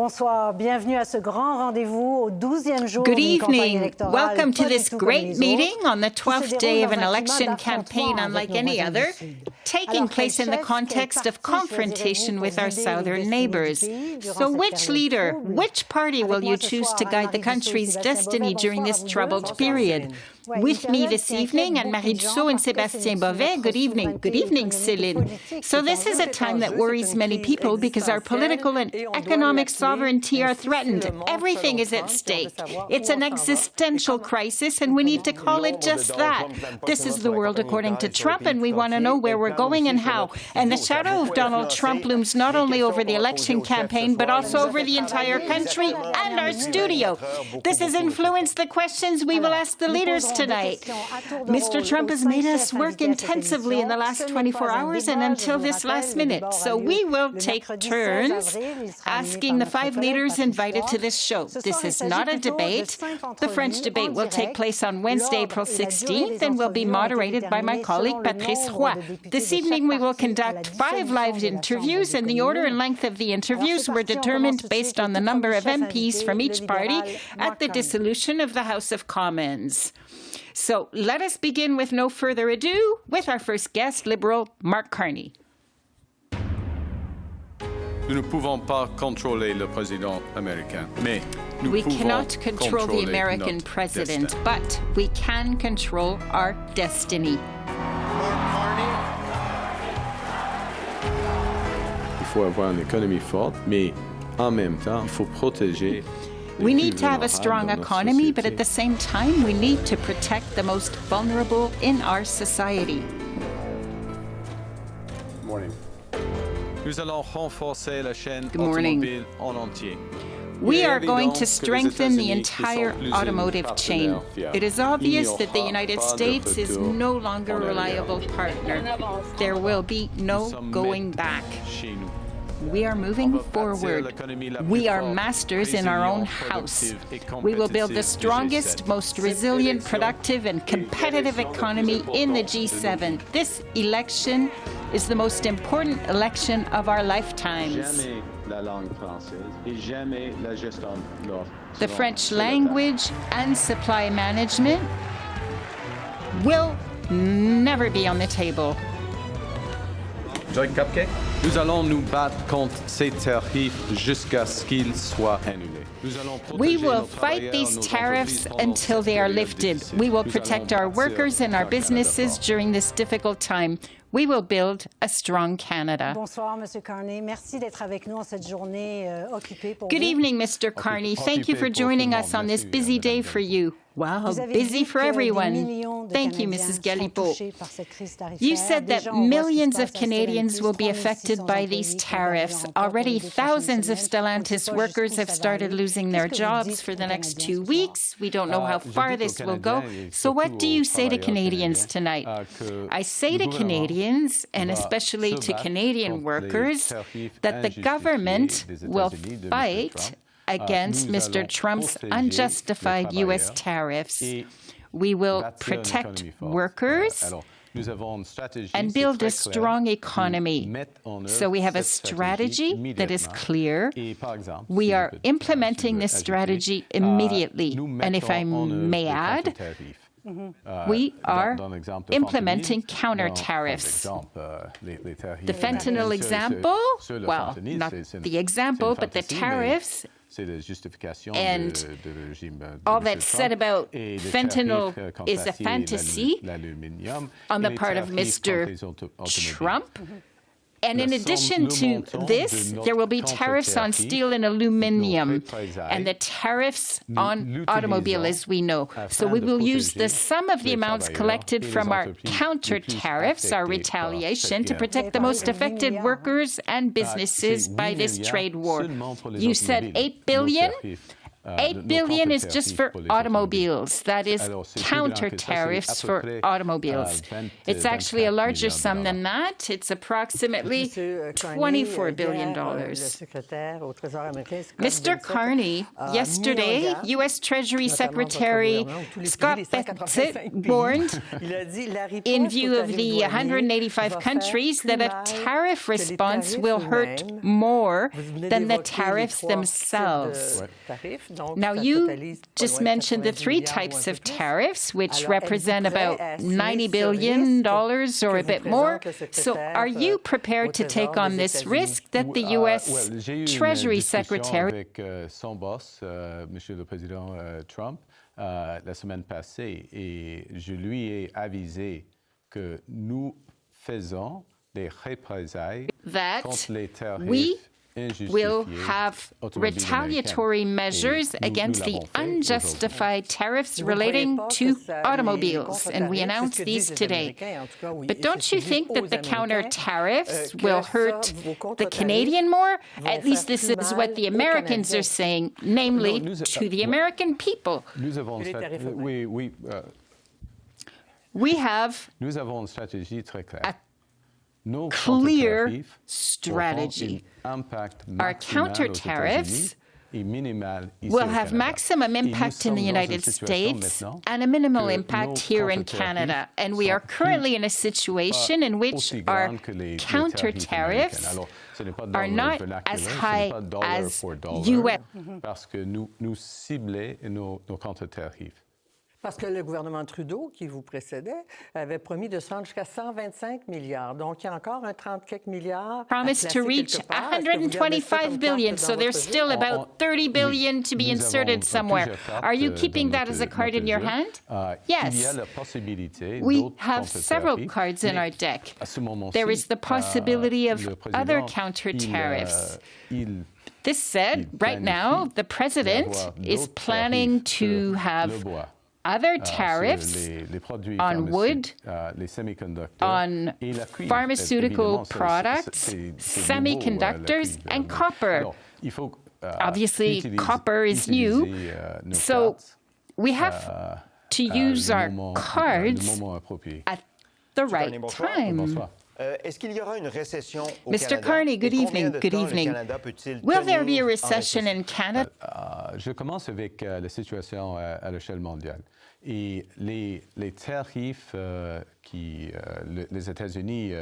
Bonsoir, bienvenue à ce grand rendez-vous au 12e jour Good d'une campagne evening. électorale. Welcome to this great meeting on the qui se 12th déroule day of dans an un election climat campaign d'affrontement unlike avec nos any voisins other, du Sud. taking Alors, place in quel the chef, context quel of parti confrontation choisirez-vous with pour our guider les southern destinées neighbors. du pays durant So cette which période leader, trouble? which party Avec will moi you ce choose soir, to guide the Anne-Marie country's Dussault et Sébastien destiny Beauvais. during Bonsoir à this vous deux. troubled Bonsoir, period? Céline. Ouais, With une me période this qui inquiète evening, Anne-Marie beaucoup de gens Dussault and parce que c'est Sébastien notre Beauvais. Good evening. souveraineté Good evening, économique et Céline. politique So qui est this en is jeu. a time that worries many people because our political and economic sovereignty are threatened. Everything is at stake. It's an existential crisis, and we need to call it just that. This is the world according to Trump, and we want to know where we're going and how. And the shadow of Donald Trump looms not only over the election campaign, but also over the entire country and our studio. This has influenced the questions we will ask the leaders tonight. Mr. Trump has made us work intensively in the last 24 hours and until this last minute. So we will take turns asking the 5 leaders invited to this show. This is not a debate. The French debate will take place on Wednesday, April 16th, and will be moderated by my colleague Patrice Roy. This evening, we will conduct 5 live interviews, and the order and length of the interviews were determined based on the number of MPs from each party at the dissolution of the House of Commons. So let us begin with no further ado with our first guest, Liberal Mark Carney. Nous ne pouvons pas contrôler le président américain, mais nous We pouvons cannot control the contrôler American notre president, destin. but we can control our destiny. Il faut avoir une économie forte, mais en même temps, il faut protéger. We need to have a strong economy, but at the same time, we need to protect the most vulnerable in our society. Morning. Nous allons renforcer la chaîne Good morning. automobile en entier. We are going to strengthen the entire automotive chain. It is obvious that the United States is no longer a reliable partner. There will be no going back. Chez nous. We are moving forward. We are masters in our own house. We will build the strongest, most resilient, productive, and competitive economy in the G7. This election is the most important election of our lifetimes. Jamais la langue française et jamais la gestion de l'offre. The French language and supply management will never be on the table. Nous allons nous battre contre ces tarifs jusqu'à ce qu'ils soient annulés. Nous allons We protéger will nos fight these travailleurs, nos tariffs entreprises pendant until cette they are période lifted. difficile. We will Nous protect allons our bâtir workers and our un Canada businesses fort. during this difficult time. We will build a strong Canada. Bonsoir, Monsieur Carney. Merci d'être avec nous en cette journée occupée pour Good vous. evening, Mr. Carney. Thank you for joining us on this busy day for you. Wow, Vous avez busy dit for que des everyone. millions de Thank you, Canadiens Mrs. sont Galipeau. touchés par cette crise tarifaire. You said Déjà, that on voit ce qui se millions passe of à Canadians Stellantis, will be 3600 affected by these employés qui tariffs. perdront encore Already, pour les deux prochaines thousands of semaines. Stellantis On ne sait pas workers jusqu'où have ça va started aller. losing Qu'est-ce their que vous jobs dites for the aux next Canadiens 2 ce soir? weeks. We don't know how Je far dis aux this will go. Canadiens et So what surtout do you aux say to travailleurs Canadians canadiens, tonight? que I say le to gouvernement Canadians, and va especially se to battre Canadian contre les workers, tarifs that the injustifiés government des will États-Unis de Mr. fight Trump. against Nous Mr. allons Trump's protéger unjustified les U.S. travailleurs tariffs. et We will bâtir une protect économie forte. workers Alors, nous avons une stratégie, and c'est build très a strong clair, economy. de mettre en œuvre So we have a cette strategy that is immédiatement. clear. Et par exemple, We si je are peux- implementing si je this peux strategy ajouter, immediately. nous And if I mettons en œuvre may des add, contre-tarifs. we are Dans l'exemple de implementing fentanyl, counter dans- tariffs. par exemple, les tarifs, The fentanyl example, sur le well, fentanyl, not c'est the une example, but the fantaisie, mais tariffs c'est la justification and de régime de all M. that's said Trump. about Et les fentanyl tarifs contre is a l'acier et fantasy l'aluminium, on et the les part of tarifs Mr. contre les automobiles. Trump. And in Le addition to montant this, de notre there will be tariffs on contre-tarif, steel and aluminum, nos représailles, and the tariffs nous on l'utilisons automobile, as we know. So afin we de will use the protéger sum of the les amounts travailleurs collected et les from our entreprises counter les plus tariffs, our affectées par retaliation, cette to guerre. protect the most affected workers and businesses c'est by 8 this milliards trade war. seulement pour les You said automobiles, $8 billion. nos tarifs. $8 billion is just for automobiles. That is counter tariffs for automobiles. It's actually a larger sum than that. It's approximately $24 billion. Mr. Carney, yesterday, U.S. Treasury Secretary Scott Bessent warned, in view of the 185 countries, that a tariff response will hurt more than the tariffs themselves. Now, you just mentioned the three types of tariffs, which represent about $90 billion or a bit more. So are you prepared to take on this risk that the U.S. Treasury Secretary... Avec son boss, Monsieur le Président Trump, la semaine passée, et je lui ai avisé que nous faisons des représailles contre les tarifs. Will have retaliatory measures against the unjustified tariffs relating to automobiles, and we announced these today. But don't you think that the counter tariffs will hurt the Canadian more? At least this is what the Americans are saying, namely to the American people. We have a clear strategy. Our counter tariffs will have maximum impact in the United States and a minimal impact here in Canada. And we are currently in a situation in which our counter tariffs are not as high as U.S. Parce que nous ciblons nos contre-tarifs. Parce que le gouvernement Trudeau, qui vous précédait, avait promis de se rendre jusqu'à 125 milliards. Donc, il y a encore un 30 quelques milliards. Promised to reach 125 billion, so there's still about 30 billion to be inserted somewhere. Are you keeping that as a card in your hand? Yes. We have several cards in our deck. There is the possibility of other counter tariffs. This said, right now, the president is planning to have other tariffs on wood, on pharmaceutical products, semiconductors, and copper. Obviously, copper is new, so we have to use our cards at the right time. Mr. Carney, good evening. Good evening. Will there be a recession in Canada? Je commence avec la situation à l'échelle mondiale. Et les tarifs que les États-Unis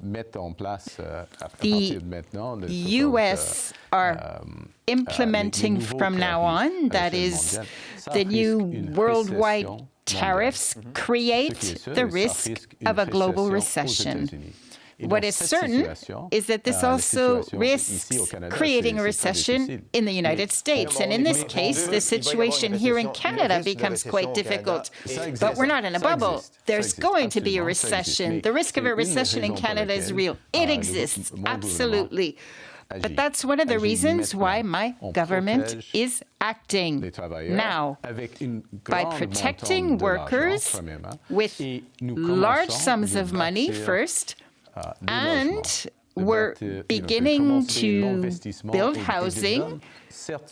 mettent en place à partir de maintenant. The U.S. are implementing from now on, that is, the new worldwide tariffs create the risk of a global recession. What is certain is that this also risks creating a recession in the United States. And in this case, the situation here in Canada becomes quite difficult. But we're not in a bubble. There's going to be a recession. The risk of a recession in Canada is real. It exists, absolutely. But that's one of the reasons why my government is acting now by protecting workers with large sums of money first, and we're beginning to build housing,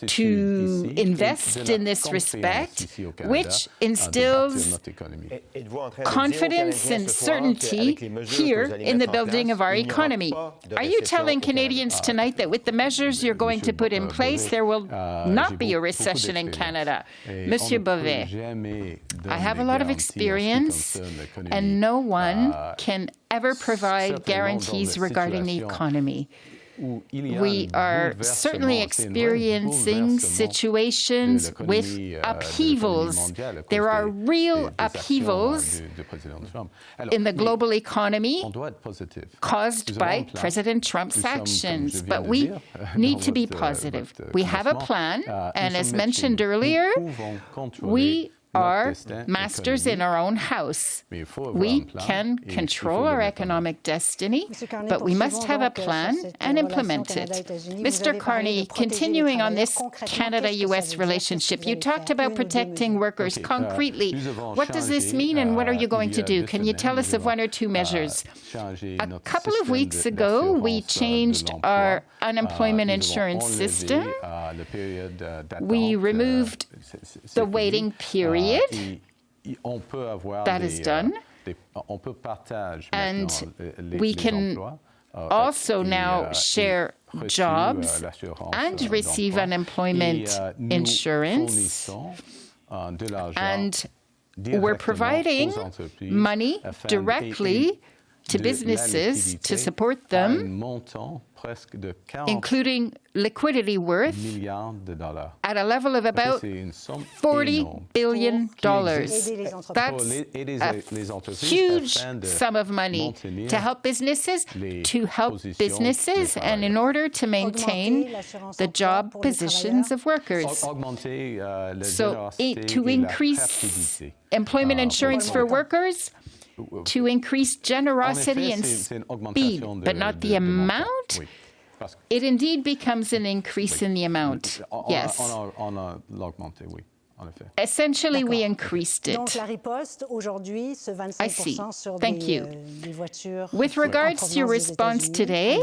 to invest in this respect, which instills confidence and certainty here in the building of our economy. Are you telling Canadians tonight that with the measures you're going to put in place, there will not be a recession in Canada? Monsieur Beauvais, I have a lot of experience, and no one can ever provide guarantees regarding the economy. We are certainly experiencing situations with upheavals. There are real upheavals in the global economy caused by President Trump's actions. But we need to be positive. We have a plan, and as mentioned earlier, we are masters in our own house. We can control our economic destiny, but we must have a plan and implement it. Mr. Carney, continuing on this Canada-US relationship, you talked about protecting workers concretely. What does this mean and what are you going to do? Can you tell us of one or two measures? A couple of weeks ago, we changed our unemployment insurance system. We removed the waiting period. That is done. And we can also now share jobs and receive unemployment insurance. And we're providing money directly to businesses to support them, including liquidity worth at a level of about $40 billion. That's a huge sum of money to help businesses, and in order to maintain the job positions of workers. So to increase employment insurance for workers, to increase generosity and speed, but not the amount, it indeed becomes an increase in the amount. Yes. Essentially, we increased it. I see. Thank you. With regards to your response today,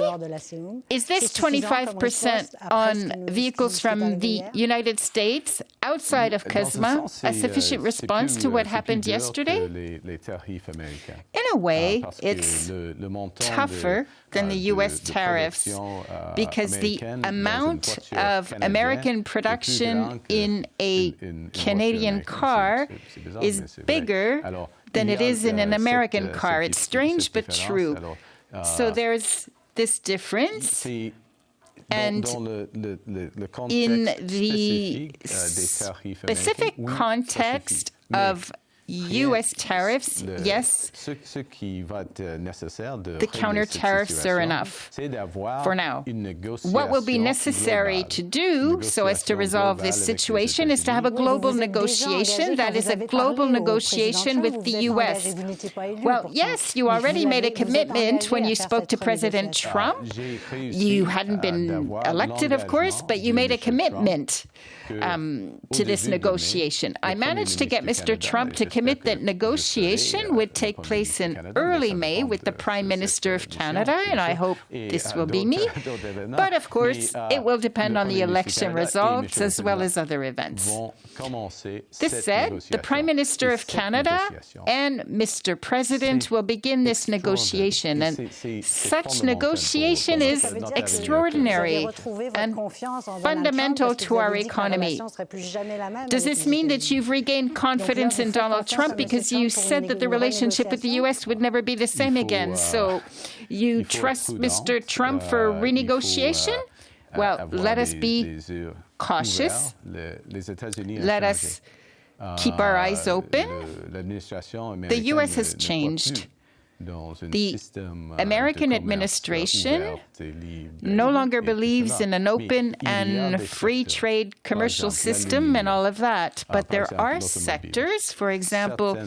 is this 25% on vehicles from the United States outside of CUSMA a sufficient response to what happened yesterday? In a way, it's tougher than the U.S. tariffs because the amount of American production in a Canadian car is bigger than it is in an American car. It's strange but true. So there's this difference. And in the specific context of U.S. tariffs, yes, the counter tariffs are enough for now. What will be necessary to do so as to resolve this situation is to have a global negotiation. That is a global negotiation with the U.S. Well, yes, you already made a commitment when you spoke to President Trump. You hadn't been elected, of course, but you made a commitment to this negotiation. I managed to get Mr. Trump to commit that negotiation would take place in early May with the Prime Minister of Canada, and I hope this will be me. But of course, it will depend on the election results as well as other events. This said, the Prime Minister of Canada and Mr. President will begin this negotiation, and such negotiation is extraordinary and fundamental to our economy. Does this mean that you've regained confidence in Donald Trump because you said that the relationship with the U.S. would never be the same again? So you trust Mr. Trump for renegotiation? Well, let us be cautious. Let us keep our eyes open. The U.S. has changed. The American administration no longer believes in an open and free trade commercial system and all of that. But there are sectors, for example,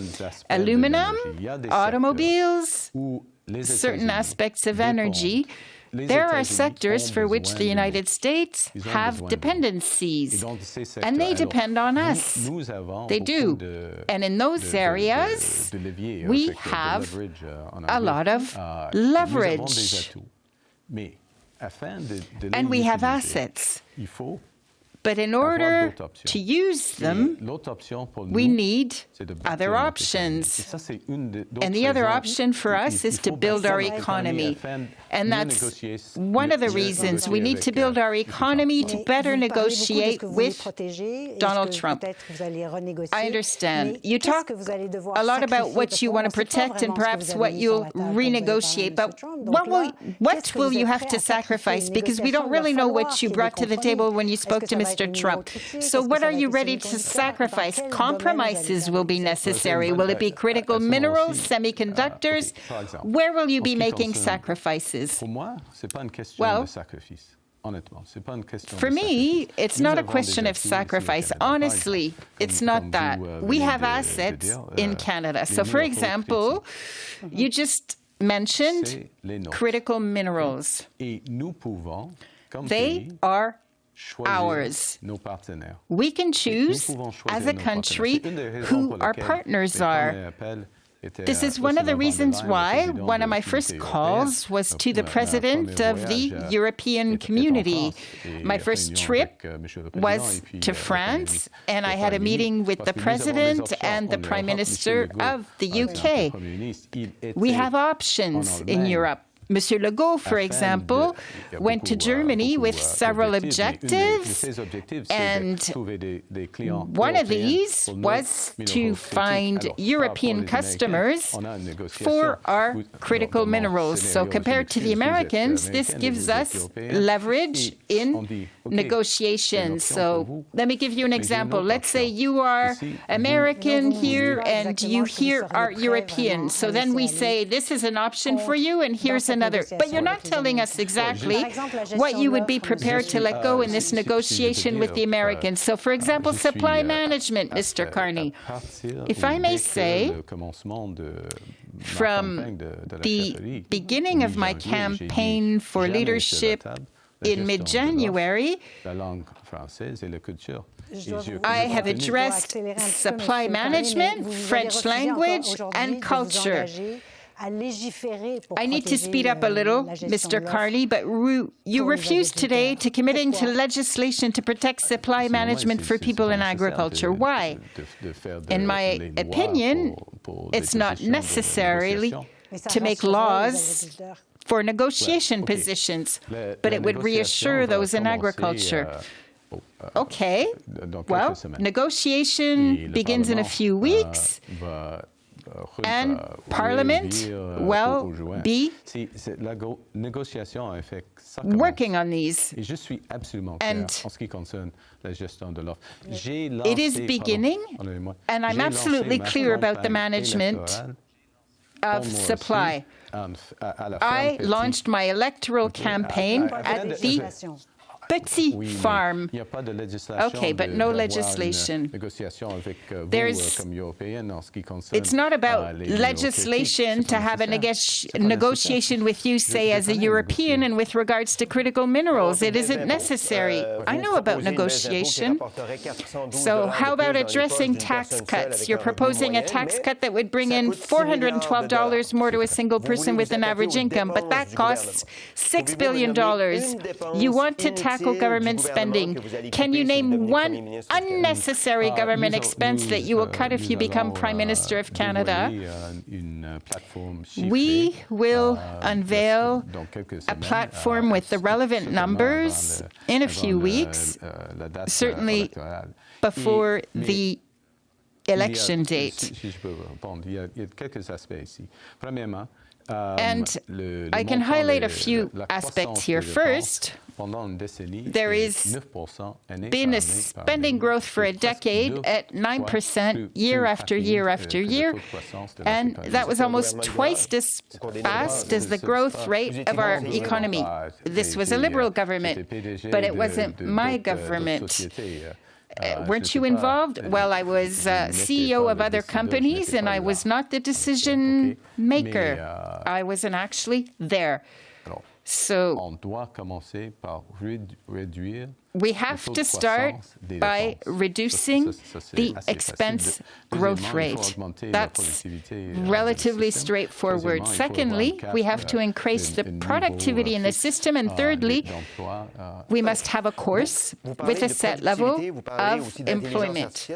aluminum, automobiles, certain aspects of energy. There are sectors for which the United States have dependencies, and they depend on us. They do. And in those areas, we have a lot of leverage. And we have assets. But in order to use them, we need other options. And the other option for us is to build our economy. And that's one of the reasons we need to build our economy to better negotiate with Donald Trump. I understand. You talk a lot about what you want to protect and perhaps what you'll renegotiate, but what will you have to sacrifice? Because we don't really know what you brought to the table when you spoke to Mr. Trump. So what are you ready to sacrifice? Compromises will be necessary. Will it be critical minerals, semiconductors? Where will you be making sacrifices? Well, For me, it's not a question of sacrifice. Honestly, it's not that. We have assets in Canada. So, for example, you just mentioned critical minerals. They are ours. We can choose as a country who our partners are. This is one of the reasons why one of my first calls was to the president of the European community. My first trip was to France, and I had a meeting with the president and the prime minister of the UK. We have options in Europe. Monsieur Legault, for example, went to Germany with several objectives, and one of these was to find European customers for our critical minerals. So compared to the Americans, this gives us leverage in negotiations. So let me give you an example. Let's say you are American here and you here are European. So then we say, this is an option for you and here's another. But you're not telling us exactly what you would be prepared to let go in this negotiation with the Americans. So, for example, supply management, Mr. Carney. If I may say, from the beginning of my campaign for leadership in mid-January, I have addressed supply management, French language, and culture. I need to speed up a little, Mr. Carney, but you refused today to committing to legislation to protect supply management for people in agriculture. Why? In my opinion, it's not necessarily to make laws for negotiation positions, but it would reassure those in agriculture. Okay, well, negotiation begins in a few weeks. And Parliament will be working on these. And it is beginning, and I'm absolutely clear about the management of supply. I launched my electoral campaign at the Petit farm. Okay, but no legislation. It's not about legislation to have a negotiation with you, say, as a European and with regards to critical minerals. It isn't necessary. I know about negotiation. So how about addressing tax cuts? You're proposing a tax cut that would bring in $412 more to a single person with an average income, but that costs $6 billion. You want to tackle government spending. Can you name one unnecessary government expense that you will cut if you become Prime Minister of Canada? We will unveil a platform with the relevant numbers in a few weeks, certainly before the election date. And I can highlight a few aspects here. First, there has been a spending growth for a decade at 9% year after year after year, and that was almost twice as fast as the growth rate of our economy. This was a Liberal government, but it wasn't my government. Weren't you involved? Well, I was CEO of other companies, and I was not the decision maker. I wasn't actually there. So we have to start by reducing the expense growth rate. That's relatively straightforward. Secondly, we have to increase the productivity in the system. And thirdly, we must have a course with a set level of employment.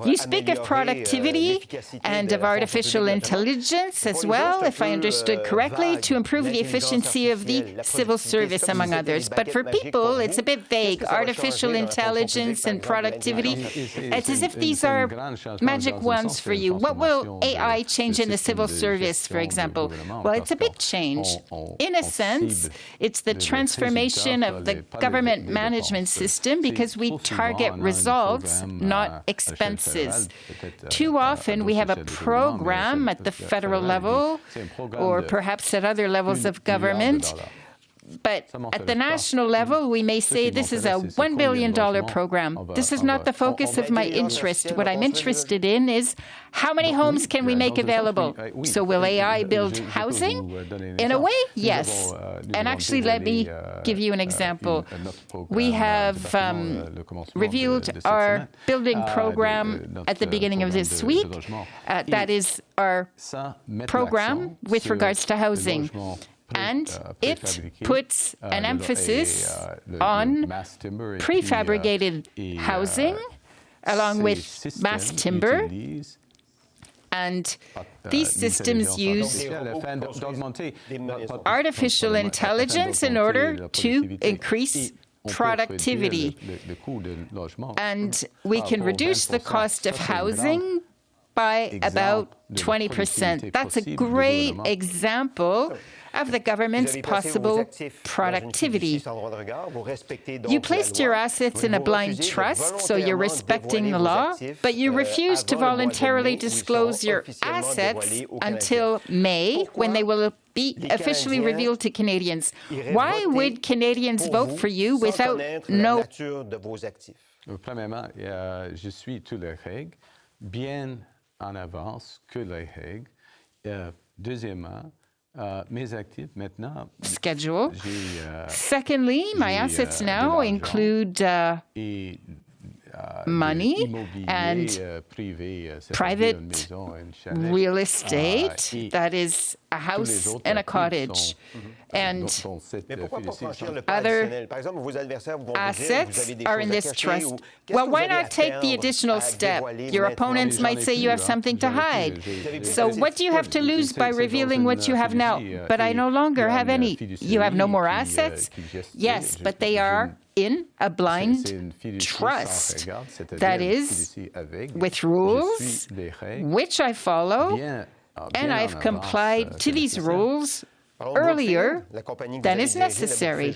You speak of productivity and of artificial intelligence as well, if I understood correctly, to improve the efficiency of the civil service, among others. But for people, it's a bit vague. Artificial intelligence and productivity. It's as if these are magic wands for you. What will AI change in the civil service, for example? Well, it's a big change. In a sense, it's the transformation of the government management system because we target results, not expenses. Too often, we have a program at the federal level or perhaps at other levels of government But at the national level, we may say this is a $1 billion program. This is not the focus of my interest. What I'm interested in is how many homes can we make available? So will AI build housing? In a way, yes. And actually, let me give you an example. We have revealed our building program at the beginning of this week. That is our program with regards to housing. And it puts an emphasis on prefabricated housing along with mass timber. And these systems use artificial intelligence in order to increase productivity. And we can reduce the cost of housing by about 20%. That's a great example of the government's possible productivity. You placed your assets in a blind trust, so you're respecting the law, but you refuse to voluntarily disclose your assets until May, when they will be officially revealed to Canadians. Why would Canadians vote for you without no... Premièrement, je suis toutes les règles, bien en avance que les règles. Deuxièmement, mes actifs maintenant... Schedule. Secondly, my assets now include money and private real estate, that is a house and a cottage, and other assets are in this trust. Well, why not take the additional step? Your opponents might say you have something to hide. So what do you have to lose by revealing what you have now? But I no longer have any. You have no more assets? Yes, but they are in a blind trust, that is, with rules, which I follow, and I've complied to these rules earlier than is necessary.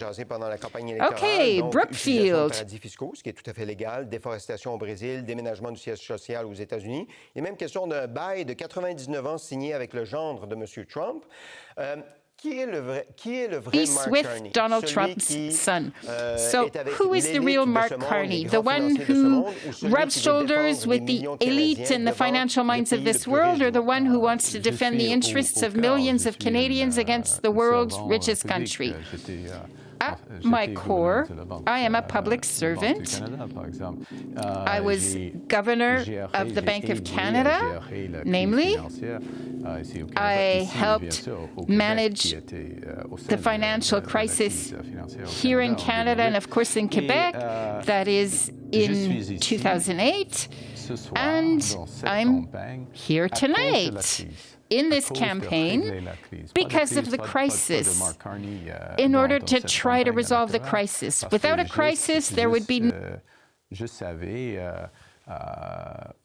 Okay, Brookfield. Ce qui est tout à fait légal, déforestation au Brésil, déménagement du siège social aux États-Unis. Il y a même question d'un bail de 99 ans signé avec le gendre de M. Trump. Peace with Donald Trump's son. So who is the real Mark Carney? The one who rubs shoulders with the elite and the financial minds of this world, or the one who wants to defend the interests of millions of Canadians against the world's richest country? At my core, I am a public servant. I was governor of the Bank of Canada, namely. I helped manage the financial crisis here in Canada and, of course, in Quebec. That is in 2008. And I'm here tonight in this campaign because of the crisis, in order to try to resolve the crisis. Without a crisis, there would be... Je savais,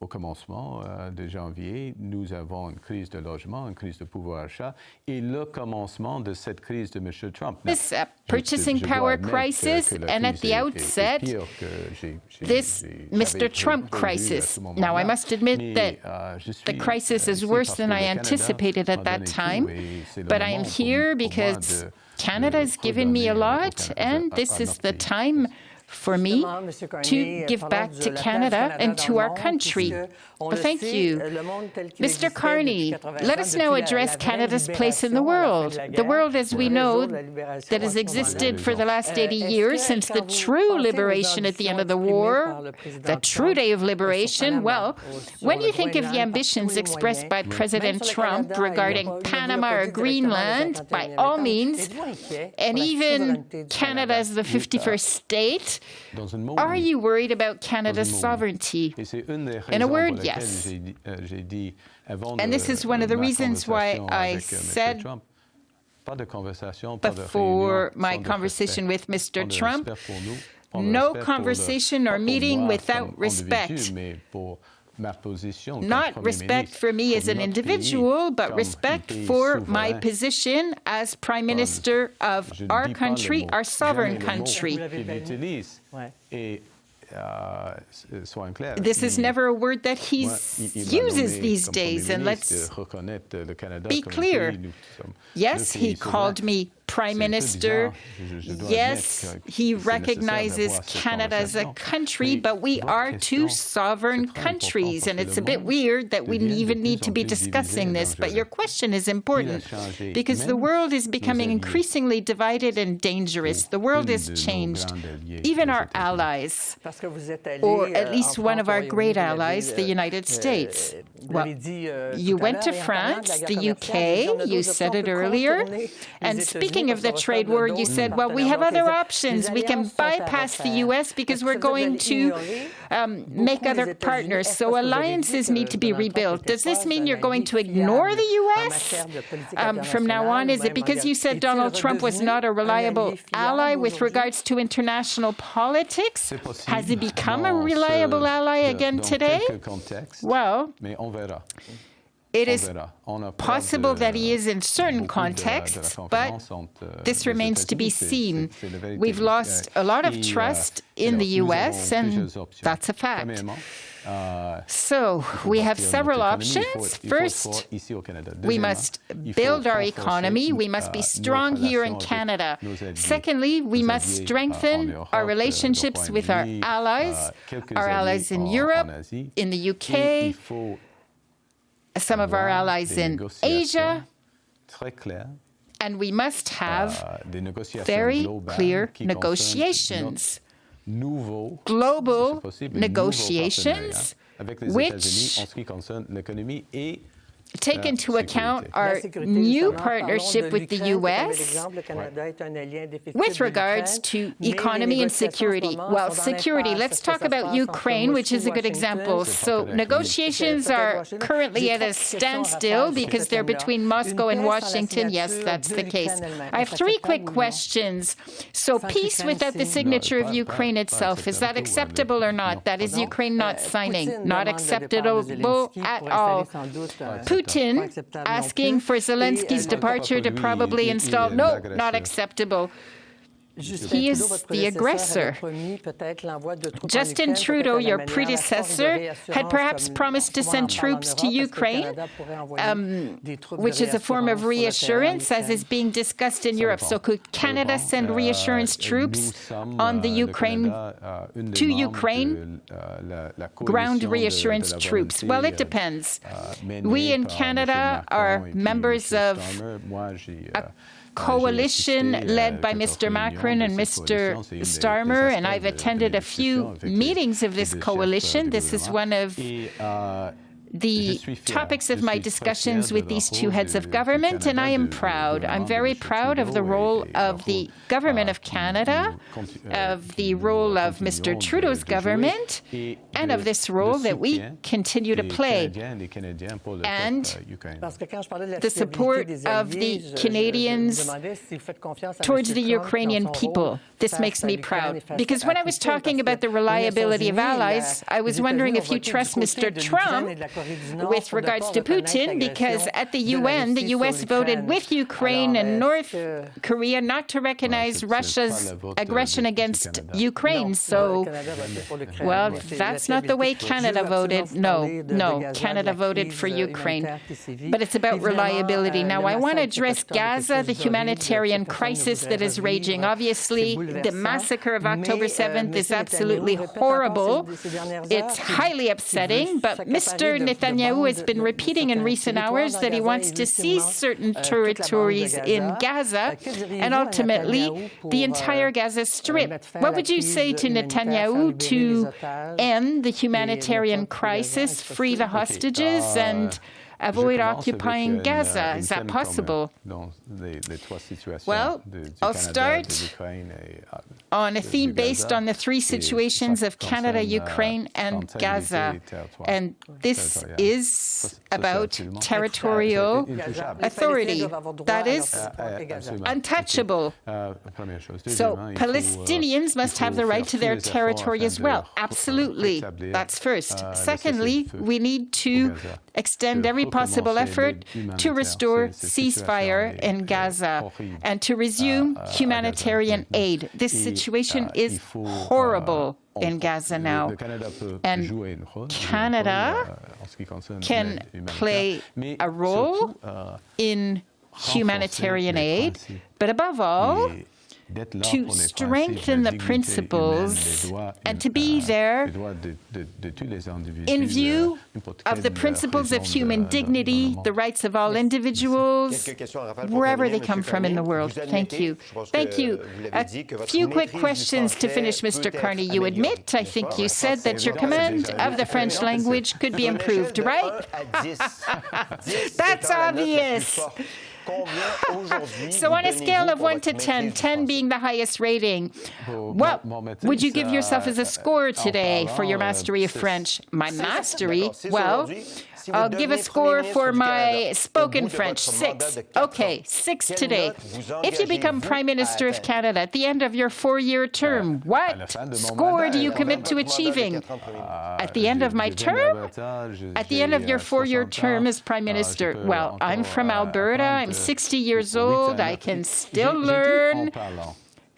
au commencement de janvier, nous avons une crise de logement, une crise de pouvoir d'achat, et le commencement de cette crise de M. Trump. This purchasing power crisis, and at the outset, this Mr. Trump crisis. Now, I must admit that the crisis is worse than I anticipated at that time, but I am here because Canada has given me a lot, and this is the time for me to give back to Canada and to our country. Well, thank you. Mr. Carney, let us now address Canada's place in the world. The world as we know that has existed for the last 80 years since the true liberation at the end of the war, the true day of liberation. Well, when you think of the ambitions expressed by President Trump regarding Panama or Greenland, by all means, and even Canada as the 51st state, are you worried about Canada's sovereignty? In a word, yes. And this is one of the reasons why I said before my conversation with Mr. Trump, no conversation or meeting without respect. Not respect for me as an individual, but respect for my position as Prime Minister of our country, our sovereign country. This is never a word that he uses these days, and let's be clear. Yes, he called me Prime Minister, yes, he recognizes Canada as a country, but we are two sovereign countries, and it's a bit weird that we even need to be discussing this. But your question is important because the world is becoming increasingly divided and dangerous. The world has changed. Even our allies, or at least one of our great allies, the United States. Well, you went to France, the UK, you said it earlier. And speaking of the trade war, you said, well, we have other options. We can bypass the U.S. because we're going to make other partners. So alliances need to be rebuilt. Does this mean you're going to ignore the U.S. From now on? Is it because you said Donald Trump was not a reliable ally with regards to international politics? Has he become a reliable ally again today? Well, it is possible that he is in certain contexts, but this remains to be seen. We've lost a lot of trust in the U.S., and that's a fact. So we have several options. First, we must build our economy. We must be strong here in Canada. Secondly, we must strengthen our relationships with our allies in Europe, in the UK, some of our allies in Asia, and we must have very clear negotiations. Global negotiations which take into account our new partnership with the U.S. with regards to economy and security. Well, security, let's talk about Ukraine, which is a good example. So negotiations are currently at a standstill because they're between Moscow and Washington. Yes, that's the case. I have three quick questions. So peace without the signature of Ukraine itself, is that acceptable or not? That is Ukraine not signing. Not acceptable at all. Putin asking for Zelensky's departure to probably install... No, not acceptable. He is the aggressor. Justin Trudeau, your predecessor, had perhaps promised to send troops to Ukraine, which is a form of reassurance, as is being discussed in Europe. So could Canada send reassurance troops on the Ukraine, to Ukraine, ground reassurance troops? Well, it depends. We in Canada are members of a coalition led by Mr. Macron and Mr. Starmer, and I've attended a few meetings of this coalition. This is one of the topics of my discussions with these two heads of government, and I am proud. I'm very proud of the role of the Government of Canada, of the role of Mr. Trudeau's government, and of this role that we continue to play. And the support of the Canadians towards the Ukrainian people. This makes me proud. Because when I was talking about the reliability of allies, I was wondering if you trust Mr. Trump with regards to Putin, because at the UN, the U.S. voted with Ukraine and North Korea not to recognize Russia's aggression against Ukraine. So, well, that's not the way Canada voted. No, Canada voted for Ukraine. But it's about reliability. Now, I want to address Gaza, the humanitarian crisis that is raging. Obviously, the massacre of October 7th is absolutely horrible. It's highly upsetting, but Mr. Netanyahu has been repeating in recent hours that he wants to seize certain territories in Gaza and ultimately the entire Gaza Strip. What would you say to Netanyahu to end the humanitarian crisis, free the hostages, and avoid occupying Gaza? Is that possible? Well, I'll start on a theme based on the three situations of Canada, Ukraine, and Gaza. And this is about territorial authority. That is untouchable. So Palestinians must have the right to their territory as well. Absolutely. That's first. Secondly, we need to extend every possible effort to restore ceasefire in Gaza and to resume humanitarian aid. This situation is horrible in Gaza now. And Canada can play a role in humanitarian aid, but above all, to strengthen the principles and to be there in view of the principles of human dignity, the rights of all individuals, wherever they come from in the world. Thank you. Thank you. A few quick questions to finish, Mr. Carney. You admit, I think you said, that your command of the French language could be improved, right? That's obvious. So on a scale of 1 to 10, 10 being the highest rating, what would you give yourself as a score today for your mastery of French? My mastery? Well, I'll give a score for my spoken French, 6. Okay, 6 today. If you become Prime Minister of Canada at the end of your 4-year term, what score do you commit to achieving? At the end of my term? At the end of your 4-year term as Prime Minister? Well, I'm from Alberta. I'm 60 years old. I can still learn.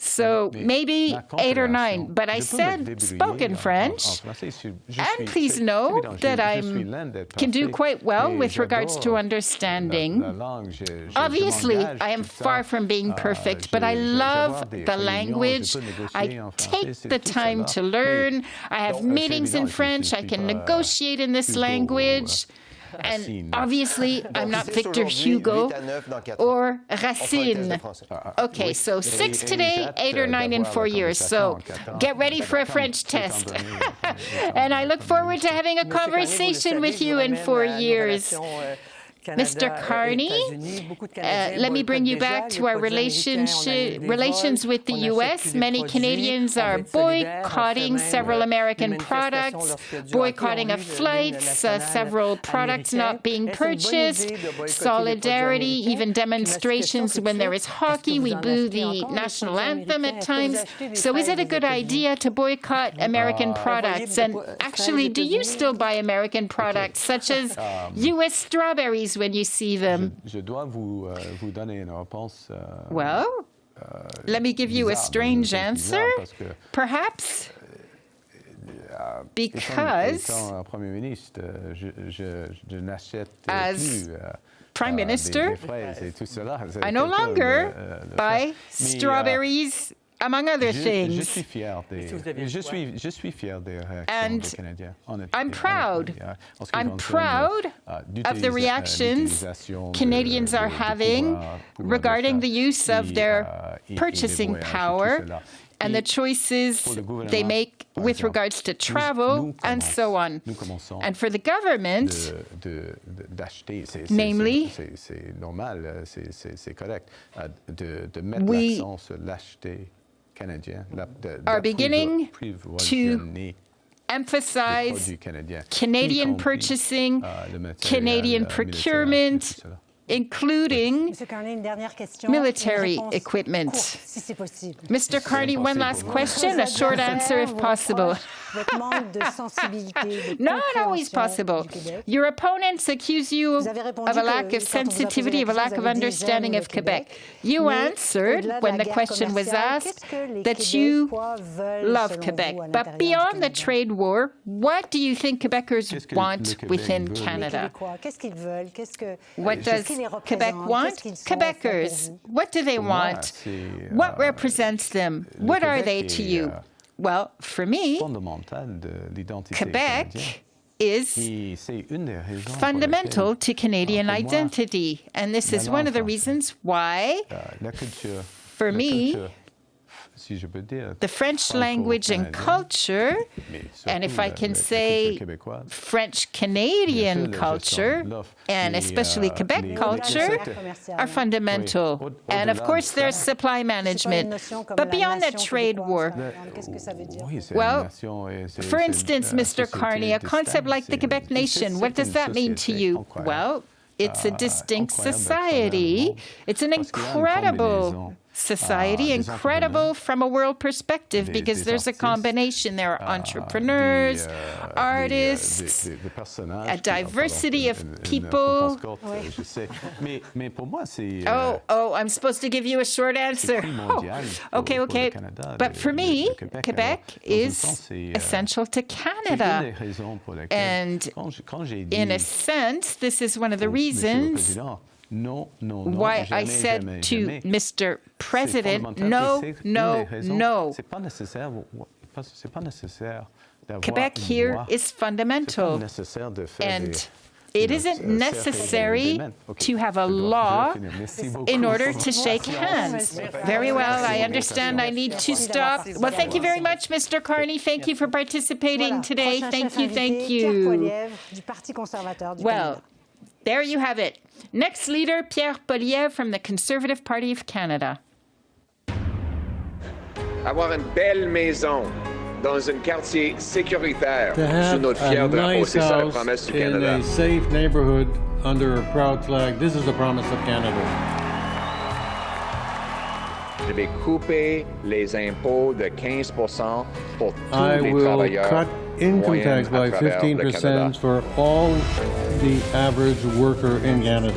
So maybe 8 or 9. But I said spoken French. And please know that I can do quite well with regards to understanding. Obviously, I am far from being perfect, but I love the language. I take the time to learn. I have meetings in French. I can negotiate in this language. And obviously, I'm not Victor Hugo or Racine. Okay, so 6 today, 8 or 9 in 4 years. So get ready for a French test. And I look forward to having a conversation with you in 4 years. Mr. Carney, let me bring you back to our relations with the U.S. Many Canadians are boycotting several American products, boycotting of flights, several products not being purchased, solidarity, even demonstrations when there is hockey. We boo the national anthem at times. So is it a good idea to boycott American products? And actually, do you still buy American products, such as U.S. strawberries, when you see them? Well, let me give you a strange answer, perhaps, because as Prime Minister, I no longer buy strawberries, among other things. And I'm proud. I'm proud of the reactions Canadians are having regarding the use of their purchasing power and the choices they make with regards to travel and so on. And for the government, namely, we are beginning to emphasize Canadian purchasing, Canadian procurement, including military equipment. Mr. Carney, one last question, a short answer if possible. Not always possible. Your opponents accuse you of a lack of sensitivity, of a lack of understanding of Quebec. You answered, when the question was asked, that you love Quebec. But beyond the trade war, what do you think Quebecers want within Canada? What does Quebec want? Quebecers, what do they want? What represents them? What are they to you? Well, for me, Quebec is fundamental to Canadian identity. And this is one of the reasons why, for me, the French language and culture, and if I can say French-Canadian culture, and especially Quebec culture, are fundamental. And of course, there's supply management. But beyond that trade war, well, for instance, Mr. Carney, a concept like the Quebec nation, what does that mean to you? Well, it's a distinct society. It's an incredible society, incredible from a world perspective, because there's a combination. There are entrepreneurs, artists, a diversity of people. Oh, I'm supposed to give you a short answer. Okay. But for me, Quebec is essential to Canada. And in a sense, this is one of the reasons Non, non, non. Why I Jamais, said jamais, to jamais. Mr. C'est President, fondamental. no, Et c'est no, une des raisons. no. C'est pas nécessaire. C'est pas nécessaire d'avoir Quebec une here loi. is C'est pas fundamental. nécessaire de faire And des it isn't necessary to have a law in order to shake hands. Very well, I understand I need to stop. Well, thank you very much, Mr. Carney. Thank you for participating today. Thank you, thank you. Du Parti conservateur du Well, Canada. there you have it. Next leader, Pierre Poilievre from the Conservative Party of Canada. Avoir une belle maison dans un quartier sécuritaire, To sous have notre a fier drapeau, nice c'est ça la house promesse du in Canada. a safe neighborhood under a proud flag, this is the promise of Canada. Je vais couper les impôts de 15 pour tous I les will travailleurs cut income moyens tax à by travers le Canada. 15% for all the average worker in Canada.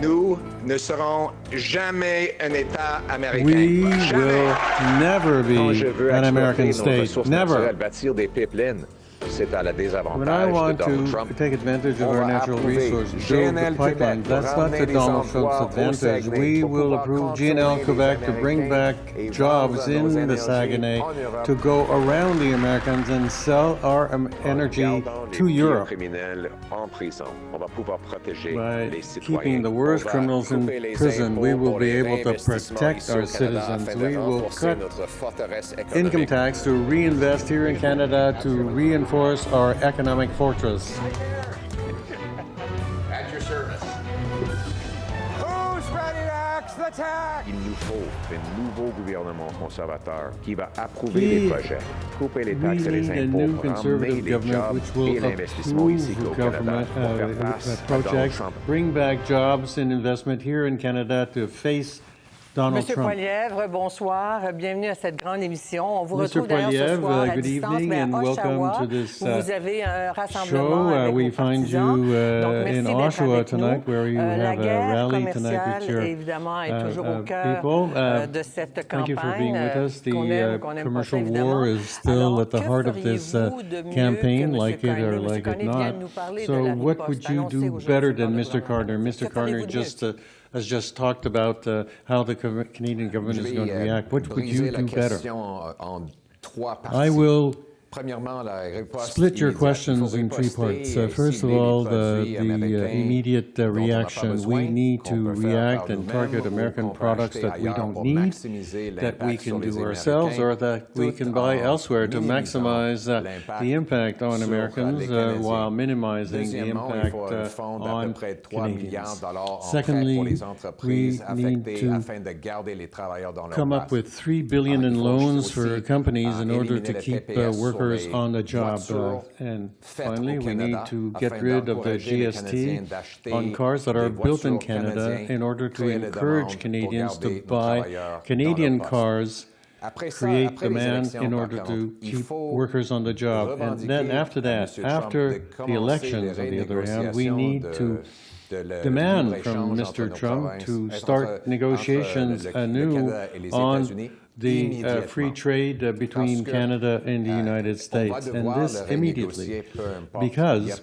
Nous ne serons jamais un État américain. We Jamais. will never Quand je be veux an American exploiter nos state. ressources Never. naturelles, bâtir des pipelines, c'est à la When I désavantage de want Donald to Trump. take advantage of On our va natural approuver resources, build the GNL pipeline, Québec that's pour not ramener to des Donald emplois Trump's au advantage. Saguenay We pour will pouvoir approve contrôler GNL les Quebec to bring back Américains et jobs vendre in nos the énergies Saguenay, en Europe. to go around the Americans and sell our energy Gardant les to pires Europe. criminels en prison. On va pouvoir protéger By les citoyens. keeping the worst On va criminals in couper les prison, we impôts will pour be les able to réinvestissements protect ici our au Canada citizens. afin de We will renforcer cut notre forteresse économique. income tax to reinvest here in Canada to reinforce our economic fortress. At your service. Il nous faut un nouveau gouvernement conservateur qui va approuver les projets, couper les taxes et les We need a impôts new pour ramener conservative les government jobs which will et l'investissement ici approve au Canada government pour faire face à Donald projects, Trump. bring back jobs and investment here in Canada to face Donald Monsieur Trump. Poilievre, bonsoir. Bienvenue à cette grande émission. On vous Mr. retrouve d'ailleurs ce Poilievre, soir à good distance, evening mais à and welcome Oshawa, to this où vous avez un rassemblement show. avec We vos find partisans. you Donc, merci in d'être Oshawa avec tonight, nous. where you La have a guerre rally tonight commerciale, with your évidemment, est toujours au cœur people. de cette Thank you for being campagne. with us. Qu'on aime, The qu'on aime pas ça, commercial évidemment. war is still Alors, at the que heart of this feriez-vous de mieux campaign, que like M. it or Carney? like M. it Carney vient not. de nous parler de So la what riposte would you annoncée do aujourd'hui better par than le Mr. Carter? gouvernement. Mr. Que Carter feriez-vous de just mieux? has just talked about how the Canadian government is going to react. What would you do better? I will split your questions in three parts. First of all, the immediate reaction. We need to react and target American products that we don't need, that we can do ourselves, or that we can buy elsewhere to maximize the impact on Americans while minimizing the impact on Canadians. Secondly, we need to come up with $3 billion in loans for companies in order to keep workers on the job. And finally, we need to get rid of the GST on cars that are built in Canada in order to encourage Canadians to buy Canadian cars, create demand in order to keep workers on the job. And then after that, after the elections, on the other hand, we need to demand from Mr. Trump to start negotiations anew on the free trade between Canada and the United States, and this immediately, because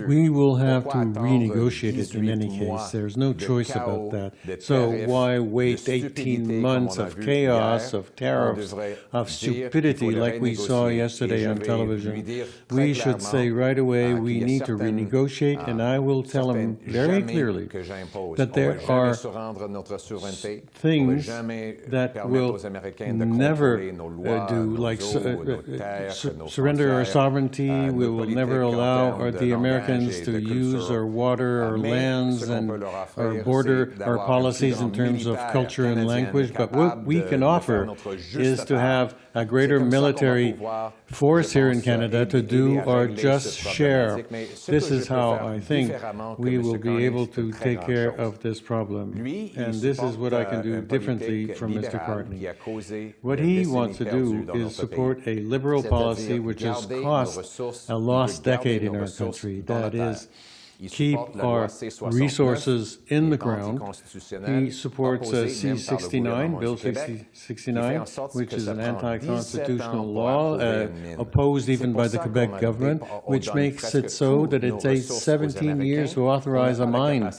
we will have to renegotiate it in any case. There's no choice about that. So why wait 18 months of chaos, of tariffs, of stupidity like we saw yesterday on television? We should say right away we need to renegotiate, and I will tell them very clearly that there are things that will never do, like surrender our sovereignty. We will never allow the Americans to use our water, our lands, and our border, our policies in terms of culture and language. But what we can offer is to have a greater military force here in Canada to do our just share. This is how I think we will be able to take care of this problem. And this is what I can do differently from Mr. Cartney. What he wants to do is support a liberal policy which has cost a lost decade in our country. That is, keep our resources in the ground. He supports C-69, Bill 69, which is an anti-constitutional law, opposed even by the Quebec government, which makes it so that it takes 17 years to authorize a mine.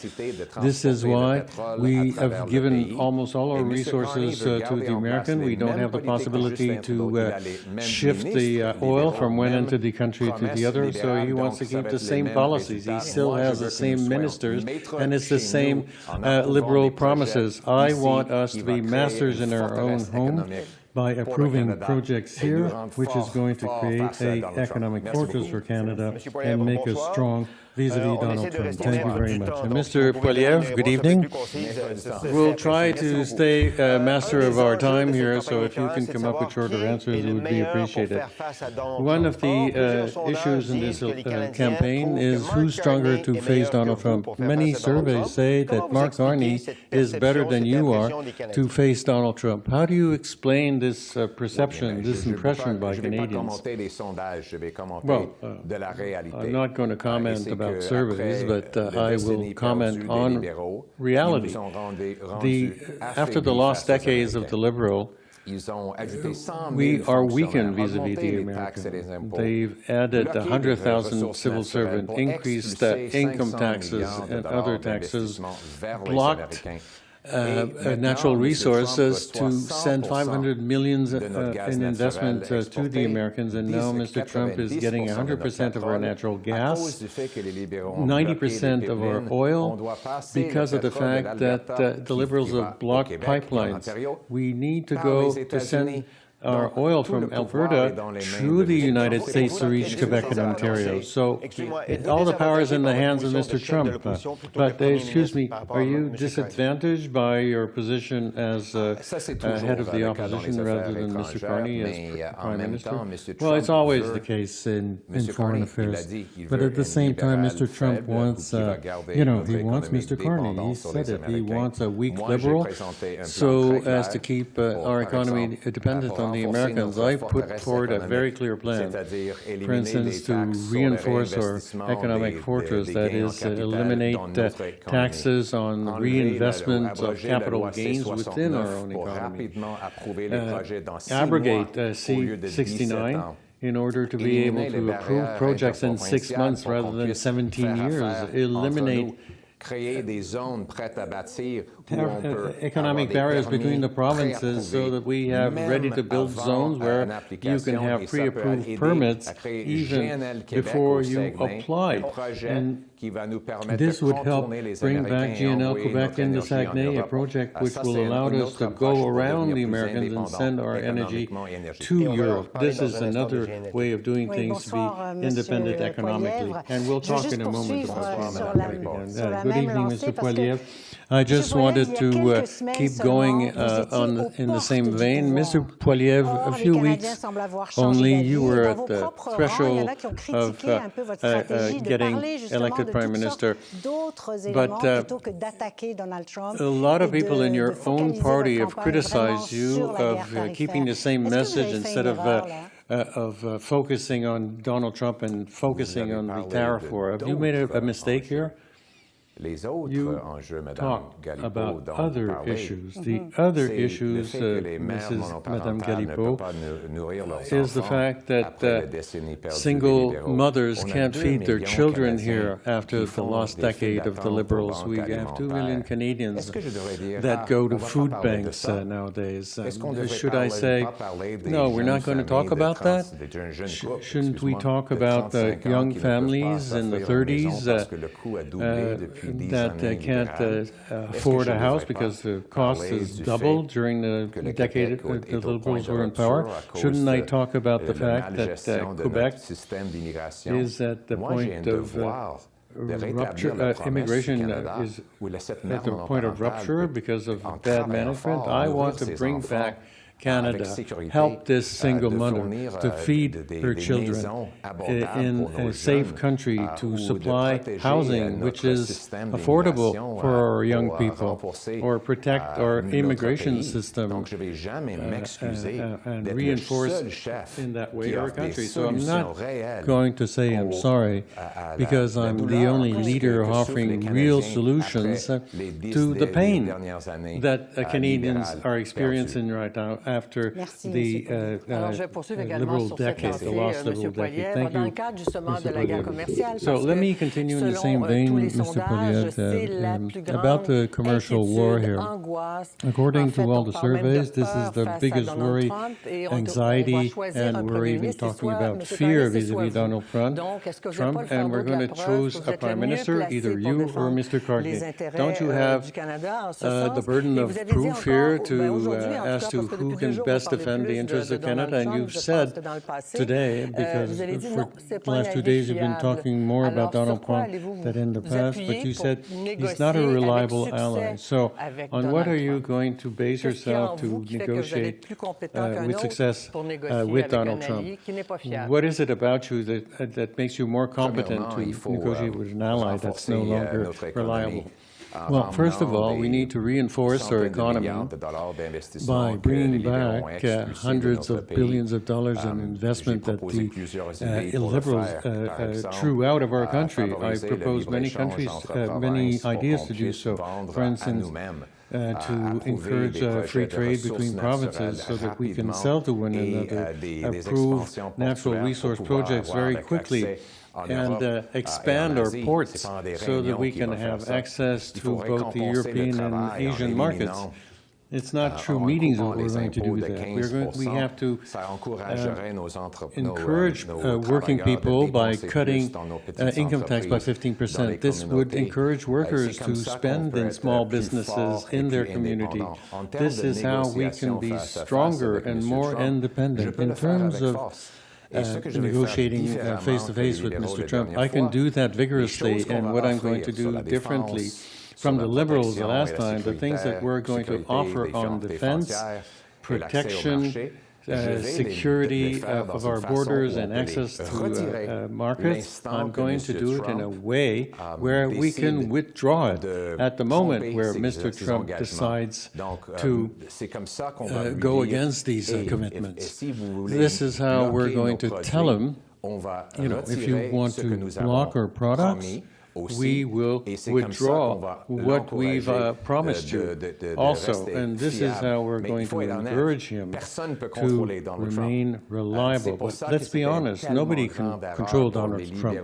This is why we have given almost all our resources to the American. We don't have the possibility to shift the oil from one end of the country to the other, so he wants to keep the same policies. He still has the same ministers, and it's the same liberal promises. I want us to be masters in our own home by approving projects here, which is going to create an economic fortress for Canada and make us strong vis-a-vis Donald Trump. Thank you very much. And Mr. Poilievre, good evening. We'll try to stay master of our time here, so if you can come up with shorter answers, it would be appreciated. One of the issues in this campaign is who's stronger to face Donald Trump. Many surveys say that Mark Carney is better than you are to face Donald Trump. How do you explain this perception, this impression by Canadians? Well, I'm not going to comment about surveys, but I will comment on reality. After the lost decades of the Liberal, we are weakened vis-a-vis the American. They've added 100,000 civil servants, increased income taxes and other taxes, blocked natural resources to send $500 million in investment to the Americans, and now Mr. Trump is getting 100% of our natural gas, 90% of our oil, because of the fact that the Liberals have blocked pipelines. We need to go to send our oil from Alberta through the United States to reach Quebec and Ontario. So all the power is in the hands of Mr. Trump. But excuse me, are you disadvantaged by your position as head of the opposition rather than Mr. Carney as Prime Minister? Well, it's always the case in foreign affairs. But at the same time, Mr. Trump wants, he wants Mr. Carney. He said it. He wants a weak Liberal so as to keep our economy dependent on the Americans. I put forward a very clear plan, for instance, to reinforce our economic fortress, that is, eliminate taxes on reinvestment of capital gains within our own economy, abrogate C-69 in order to be able to approve projects in 6 months rather than 17 years, eliminate economic barriers between the provinces so that we have ready-to-build zones where you can have pre-approved permits even before you apply. And this would help bring back GNL Quebec into Saguenay, a project which will allow us to go around the Americans and send our energy to Europe. This is another way of doing things to be independent economically. And we'll talk in a moment about that. Good evening, Mr. Poilievre. I just wanted to keep going in the same vein. Mr. Poilievre, a few weeks only, you were at the threshold of getting elected Prime Minister. But a lot of people in your own party have criticized you of keeping the same message instead of focusing on Donald Trump and focusing on the tariff war. Have you made a mistake here? You talk about other issues. The other issues, Madame Galipeau, is the fact that single mothers can't feed their children here after the lost decade of the Liberals. We have 2 million Canadians that go to food banks nowadays. Should I say, no, we're not going to talk about that? Shouldn't we talk about the young families in the 30s that can't afford a house because the cost has doubled during the decade the Liberals were in power? Shouldn't I talk about the fact that Quebec is at the point of rupture, immigration is at the point of rupture because of bad management? I want to bring back Canada help this single mother to feed her children in a safe country, to supply housing which is affordable for our young people, or protect our immigration system and reinforce in that way our country. So I'm not going to say I'm sorry because I'm the only leader offering real solutions to the pain that Canadians are experiencing right now after the Liberal decade, the lost Liberal decade. Thank you, Mr. Poilievre. So let me continue in the same vein, Mr. Poilievre, about the commercial war here. According to all the surveys, this is the biggest worry, anxiety, and we're even talking about fear vis-a-vis Donald Trump, and we're going to choose a prime minister, either you or Mr. Carney. Don't you have the burden of proof here as to who can best defend the interests of Canada? And you've said today, because for the last 2 days you've been talking more about Donald Trump than in the past, but you said he's not a reliable ally. So on what are you going to base yourself to negotiate with success with Donald Trump? What is it about you that makes you more competent to negotiate with an ally that's no longer reliable? Well, first of all, we need to reinforce our economy by bringing back hundreds of billions of dollars in investment that the Liberals threw out of our country. I proposed many ideas to do so. For instance, to encourage free trade between provinces so that we can sell to one another, approve natural resource projects very quickly, and expand our ports so that we can have access to both the European and Asian markets. It's not through meetings that we're going to do that. We have to encourage working people by cutting income tax by 15%. This would encourage workers to spend in small businesses in their community. This is how we can be stronger and more independent. In terms of negotiating face-to-face with Mr. Trump, I can do that vigorously, and what I'm going to do differently from the Liberals the last time, the things that we're going to offer on defense, protection, security of our borders and access to markets, I'm going to do it in a way where we can withdraw it at the moment where Mr. Trump decides to go against these commitments. This is how we're going to tell him, if you want to block our products, we will withdraw what we've promised you also. And this is how we're going to encourage him to remain reliable. But let's be honest, nobody can control Donald Trump.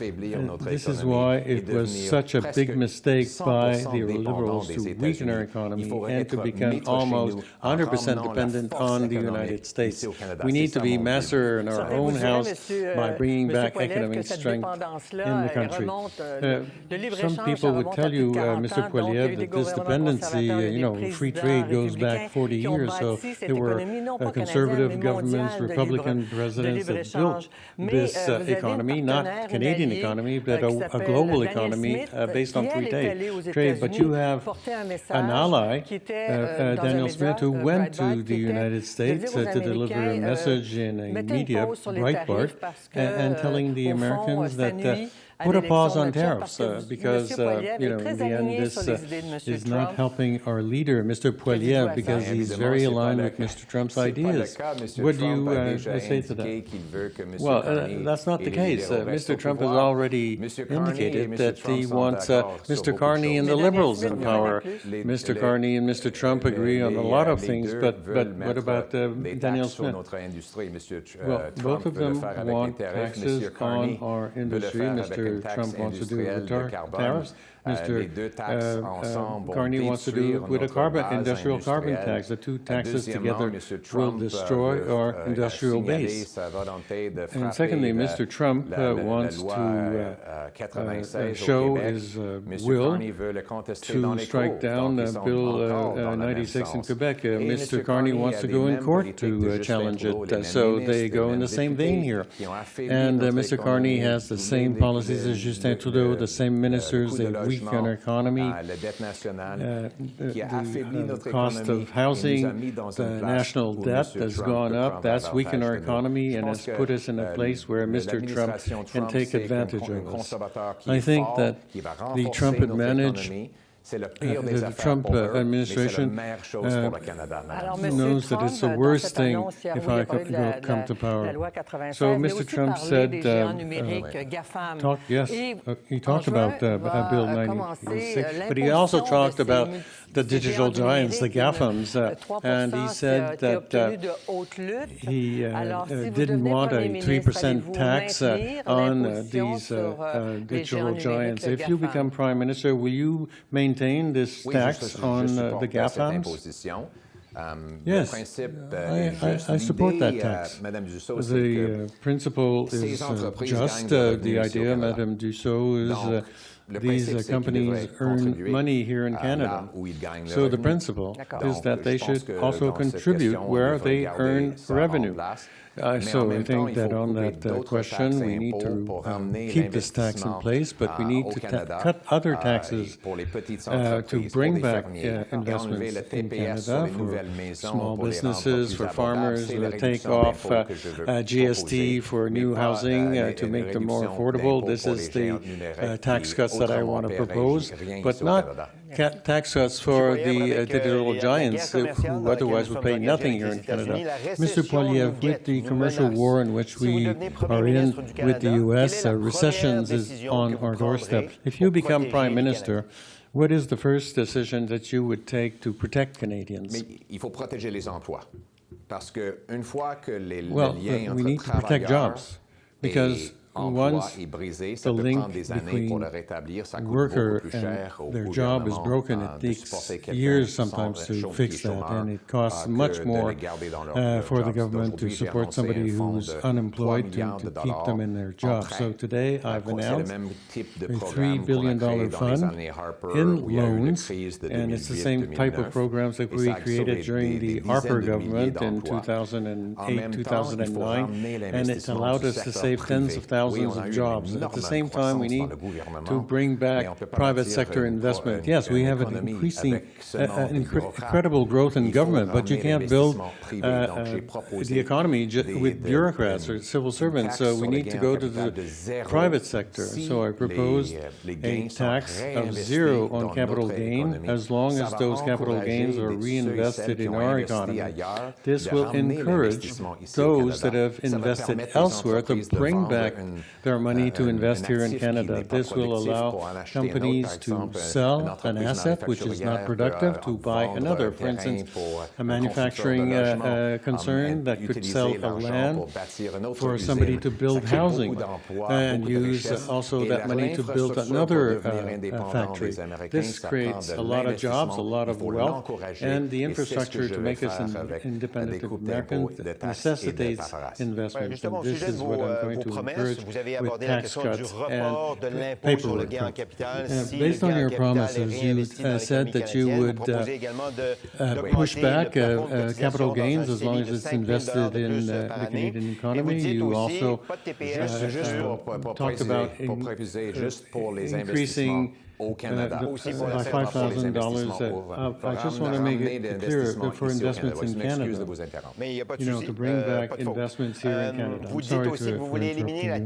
And this is why it was such a big mistake by the Liberals to weaken our economy and to become almost 100% dependent on the United States. We need to be master in our own house by bringing back economic strength in the country. Some people would tell you, Mr. Poilievre, that this dependency, free trade goes back 40 years. So there were conservative governments, Republican presidents that built this economy, not Canadian economy, but a global economy based on free trade. But you have an ally, Daniel Smith, who went to the United States to deliver a message in a media, Breitbart, and telling the Americans that put a pause on tariffs because, in the end, this is not helping our leader, Mr. Poilievre, because he's very aligned with Mr. Trump's ideas. What do you say to that? Well, that's not the case. Mr. Trump has already indicated that he wants Mr. Carney and the Liberals in power. Mr. Carney and Mr. Trump agree on a lot of things, but what about Daniel Smith? Well, both of them want taxes on our industry. Mr. Trump wants to do it with tariffs. Mr. Carney wants to do it with a industrial carbon tax. The two taxes together will destroy our industrial base. And secondly, Mr. Trump wants to show his will to strike down Bill 96 in Quebec. Mr. Carney wants to go in court to challenge it. So they go in the same vein here. And Mr. Carney has the same policies as Justin Trudeau, the same ministers, they weaken our economy. The cost of housing, the national debt has gone up. That's weakened our economy and has put us in a place where Mr. Trump can take advantage of us. I think that the Trump administration knows that it's the worst thing if I could come to power. So Mr. Trump said, he talked about Bill 96, but he also talked about the digital giants, the GAFAMs, and he said that he didn't want a 3% tax on these digital giants. If you become Prime Minister, will you maintain this tax on the GAFAMs? Yes, I support that tax. The principle is just. The idea, Madame Dussault, is these companies earn money here in Canada. So the principle is that they should also contribute where they earn revenue. So I think that on that question, we need to keep this tax in place, but we need to cut other taxes to bring back investments in Canada for small businesses, for farmers, take off GST for new housing to make them more affordable. This is the tax cuts that I want to propose, but not tax cuts for the digital giants who otherwise would pay nothing here in Canada. Mr. Poilievre, with the commercial war in which we are in with the U.S., recessions is on our doorstep. If you become Prime Minister, what is the first decision that you would take to protect Canadians? Well, we need to protect jobs, because once the link between worker and their job is broken, it takes years sometimes to fix that, and it costs much more for the government to support somebody who's unemployed to keep them in their job. So today I've announced a $3 billion fund in loans, and it's the same type of programs that we created during the Harper government in 2008, 2009, and it's allowed us to save tens of thousands of jobs. At the same time, we need to bring back private sector investment. Yes, we have an incredible growth in government, but you can't build the economy with bureaucrats or civil servants. So we need to go to the private sector. So I propose a tax of zero on capital gain, as long as those capital gains are reinvested in our economy. This will encourage those that have invested elsewhere to bring back their money to invest here in Canada. This will allow companies to sell an asset which is not productive to buy another. For instance, a manufacturing concern that could sell a land for somebody to build housing and use also that money to build another factory. This creates a lot of jobs, a lot of wealth, and the infrastructure to make us independent Americans necessitates investment. And this is what I'm going to encourage with tax cuts and paperwork. Based on your promises, you said that you would push back capital gains as long as it's invested in the Canadian economy. You also talked about increasing by $5,000. I just want to make it clear for investments in Canada, to bring back investments here in Canada. I'm sorry for interrupting you.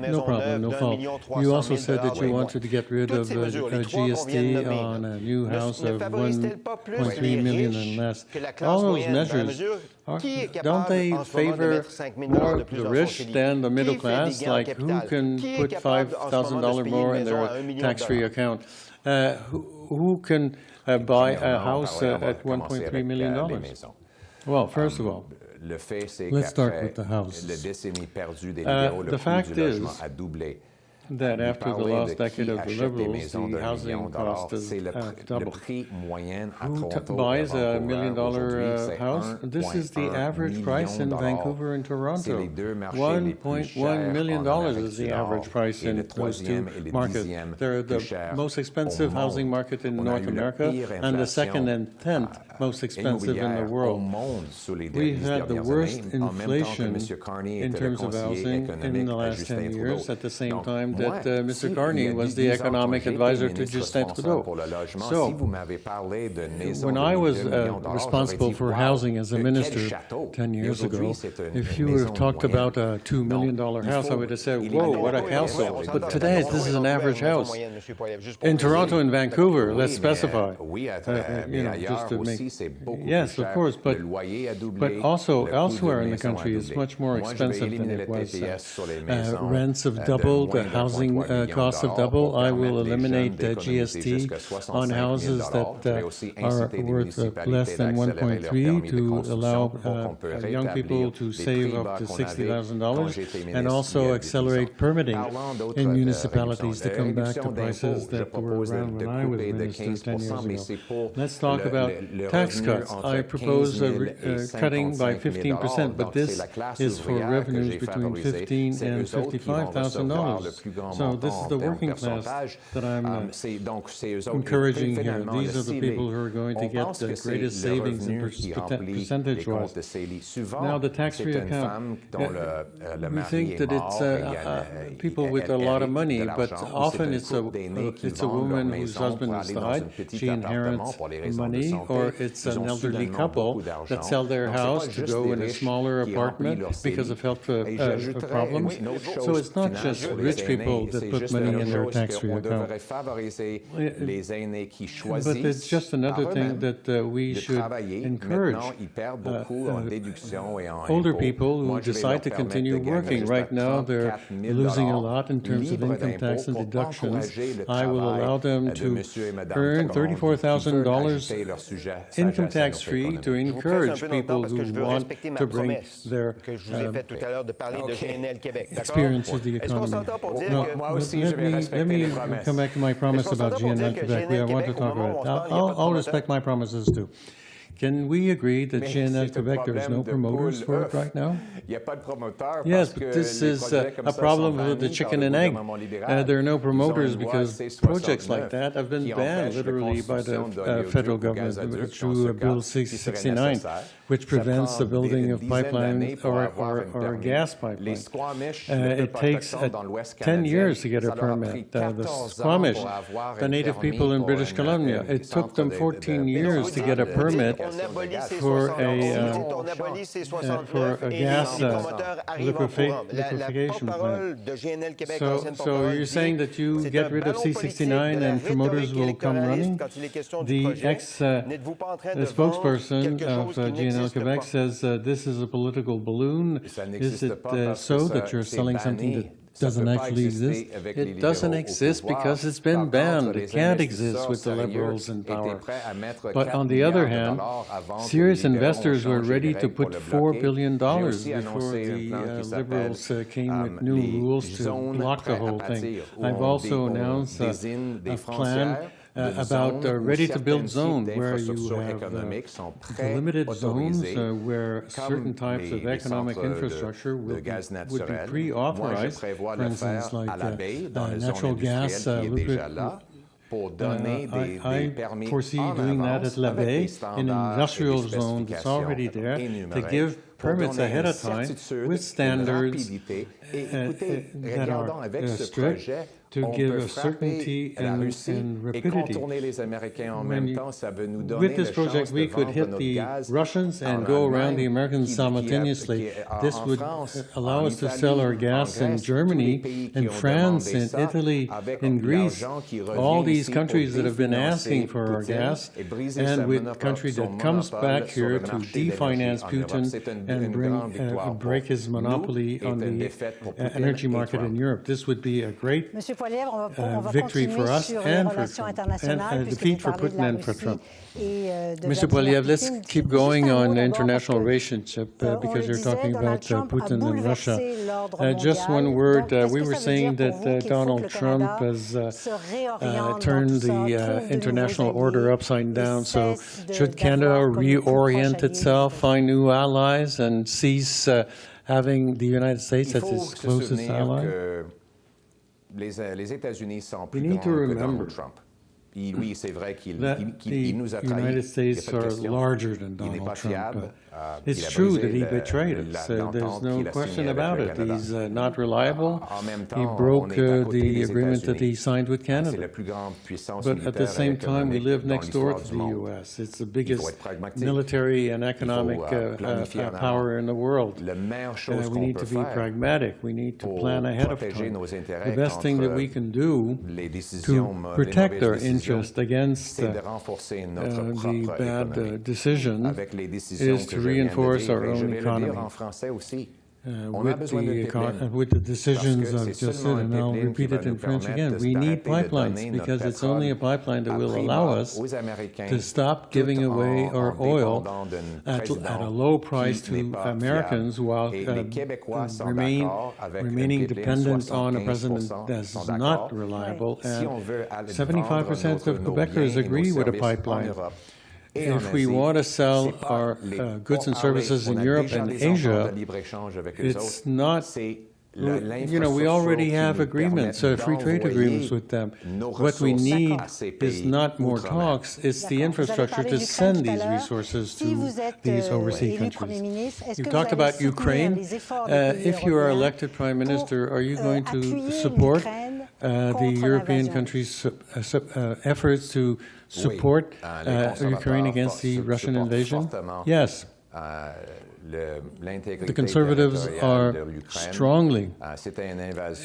No problem, no fault. You also said that you wanted to get rid of GST on a new house of $1.3 million and less. All those measures, don't they favor more the rich than the middle class? Like, who can put $5,000 more in their tax-free account? Who can buy a house at $1.3 million? Well, first of all, let's start with the house. The fact is that after the last decade of the Liberals, the housing cost has doubled. Who buys $1 million house? This is the average price in Vancouver and Toronto. $1.1 million is the average price in those two markets. They're the most expensive housing market in North America and the second and 10th most expensive in the world. We've had the worst inflation in terms of housing in the last 10 years, at the same time that Mr. Carney was the economic advisor to Justin Trudeau. So, when I was responsible for housing as a minister 10 years ago, if you would have talked about a $2 million house, I would have said, whoa, what a castle. But today, this is an average house. In Toronto and Vancouver, let's specify. Just to make... Yes, of course, but also elsewhere in the country is much more expensive than it was. Rents have doubled, housing costs have doubled. I will eliminate GST on houses that are worth less than 1.3 to allow young people to save up to $60,000, and also accelerate permitting in municipalities to come back to prices that were around when I was minister 10 years ago. Let's talk about tax cuts. I propose cutting by 15%, but this is for revenues between $15,000 and $55,000. So this is the working class that I'm encouraging here. These are the people who are going to get the greatest savings in percentage-wise. Now, the tax-free account, we think that it's people with a lot of money, but often it's a woman whose husband has died. She inherits money, or it's an elderly couple that sell their house to go in a smaller apartment because of health problems. So it's not just rich people that put money in their tax-free account. But it's just another thing that we should encourage. Older people who decide to continue working. Right now, they're losing a lot in terms of income tax and deductions. I will allow them to earn $34,000 income tax-free to encourage people who want to bring their experience of the economy. Let me come back to my promise about GNL Quebec. I want to talk about it. I'll respect my promises too. Can we agree that GNL Quebec, there is no promoters for it right now? Yes, but this is a problem with the chicken and egg. There are no promoters because projects like that have been banned literally by the federal government through Bill 69, which prevents the building of pipelines or gas pipelines. It takes 10 years to get a permit. The Squamish, the native people in British Columbia, it took them 14 years to get a permit for a gas liquefaction plant. So you're saying that you get rid of C69 and promoters will come running? The spokesperson of GNL Quebec says this is a political balloon. Is it so that you're selling something that doesn't actually exist? It doesn't exist because it's been banned. It can't exist with the Liberals in power. But on the other hand, serious investors were ready to put $4 billion before the Liberals came with new rules to block the whole thing. I've also announced a plan about ready-to-build zone, where you have delimited zones where certain types of economic infrastructure would be pre-authorized, for instance, like natural gas, I foresee doing that at L'Abeille, in an industrial zone that's already there, to give permits ahead of time with standards that are strict, to give a certainty and rapidity. With this project, we could hit the Russians and go around the Americans simultaneously. This would allow us to sell our gas in Germany, in France, in Italy, in Greece, all these countries that have been asking for our gas, and with a country that comes back here to definance Putin and break his monopoly on the energy market in Europe. This would be a great victory for us and for Trump, and a defeat for Putin and for Trump. Mr. Poilievre, let's keep going on international relationship because you're talking about Putin and Russia. Just one word. We were saying that Donald Trump has turned the international order upside down. So should Canada reorient itself, find new allies, and cease having the United States as its closest ally? Les États-Unis sont We plus need to grands que remember Donald Trump. oui, c'est vrai that qu'il nous a the trahis. United States are larger than Il n'est Donald pas Trump. fiable. It's Il a true brisé that he betrayed us. There's l'entente no qu'il a question signée about avec it. le Canada. He's not reliable. En même temps, He on broke est à côté the des agreement that he États-Unis. signed with C'est la Canada. plus grande puissance But militaire at the same et time, we économique live dans next door l'histoire to du the monde. U.S. It's the Il faut biggest être pragmatique. military and economic planifier en power in the world. La meilleure chose We qu'on need peut to be faire pragmatic. We need to pour plan ahead of protéger time. nos intérêts The best thing that contre we can do les to décisions, protect les our mauvaises décisions, interest against c'est de renforcer notre the propre bad économie. decision Avec les décisions is que to je viens de reinforce dire, our et je own vais le economy. dire en français aussi. On a besoin de pipelines. With the decisions Parce que I've c'est just seulement said, un and I'll pipeline qui repeat va it in nous French permettre again, de we need s'arrêter de pipelines donner because notre it's only a pétrole pipeline that à will prix allow bas us aux Américains, to stop tout giving away en our oil dépendant d'un at président a low price qui n'est to pas Americans fiable. while Et les Québécois sont remaining d'accord avec un remaining pipeline, dependent on a 75% president that's sont not d'accord. reliable. Si on And veut aller 75% of nos Quebecers biens et agree nos with a services en pipeline. Europe et en If we Asie, want to sell c'est pas our les goods and services on in a Europe déjà and des ententes Asia, de libre-échange avec eux it's autres. not C'est we already have agreements, free trade agreements with them. What we need is not more talks, it's the infrastructure to send these resources to these overseas countries. You talked about Ukraine. If you are elected Prime Minister, are you going to support the European countries' efforts to support Ukraine against the Russian invasion? Yes. The Conservatives are strongly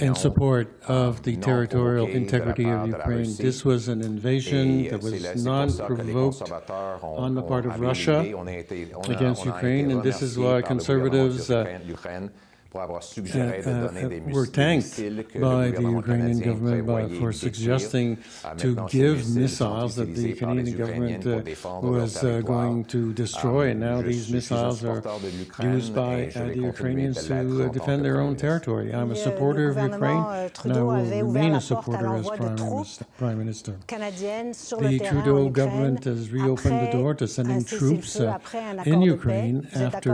in support of the territorial integrity of Ukraine. This was an invasion that was non-provoked on the part of Russia against Ukraine, and this is why Conservatives were thanked by the Ukrainian government for suggesting to give missiles that the Canadian government was going to destroy, and now these missiles are used by the Ukrainians to defend their own territory. I'm a supporter of Ukraine, and I will remain a supporter as Prime Minister. The Trudeau government has reopened the door to sending troops in Ukraine after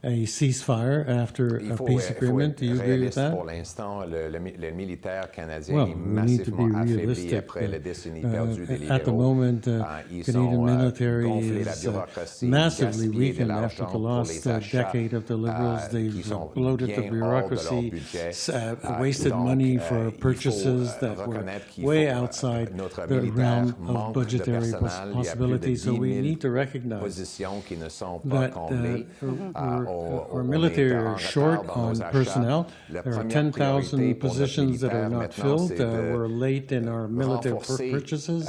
a ceasefire, after a peace agreement. Do you agree with that? Pour l'instant, le militaire canadien Well, est we need to be massivement affaibli realistic. après la décennie perdue des At the libéraux. moment, Ils Canadian ont military gonflé la is bureaucratie, massively gaspillé de weakened after l'argent the pour last les achats decade of the Liberals. qui They've sont bloated the bien hors de leur bureaucracy, budget. wasted Donc, money for il faut purchases that were reconnaître qu'il way faut, outside notre the militaire realm manque of de budgetary personnel. Il y a plus de possibilities. So 10 we 000 need to recognize positions qui ne sont pas that comblées. our military are short on personnel. There are 10,000 positions that are not filled. We're late in our military purchases.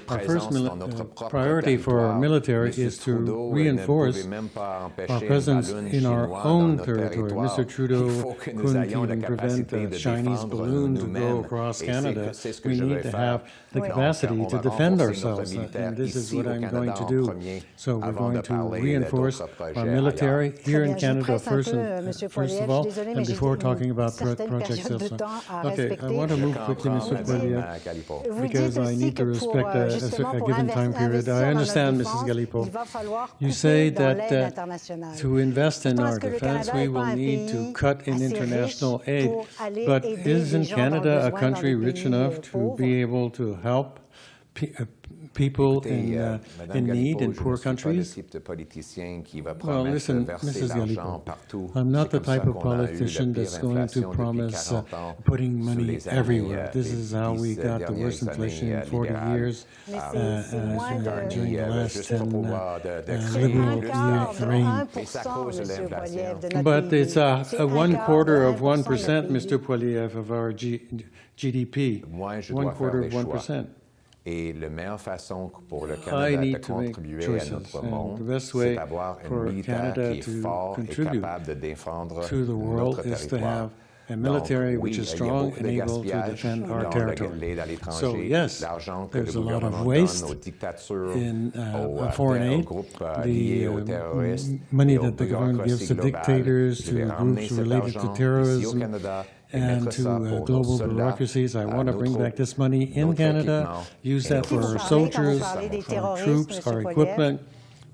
Our first priority for our military is to reinforce our presence in our own territory. Mr. Trudeau couldn't even prevent a Chinese balloon to go across Canada. We need to have the capacity to defend ourselves, and this is what I'm going to do. So we're going to reinforce our military here in Canada first of all, and before talking about projects elsewhere. Okay, I want to move quickly, Mr. Poilievre, because I need to respect a given time period. I understand, Mrs. Galipo. You say that to invest in our defense, we will need to cut in international aid. But isn't Canada a country rich enough to be able to help people in need in poor countries? Well, listen, Mrs. Galipo, I'm not the type of politician that's going to promise putting money everywhere. This is how we got the worst inflation in 40 years during the last 10 Liberal reign. But it's a 1/4 of 1%, Mr. Poilievre, of our GDP. 1/4 of 1%. Et la meilleure façon pour le Canada de contribuer à notre monde, c'est d'avoir un militaire qui est fort et capable de défendre notre territoire. A military which is strong and able to defend our territory. So yes, there's a lot of waste in foreign aid. The money that the government gives to dictators, to groups related to terrorism, and to global bureaucracies. I want to bring back this money in Canada, use that for our soldiers, our troops, our equipment,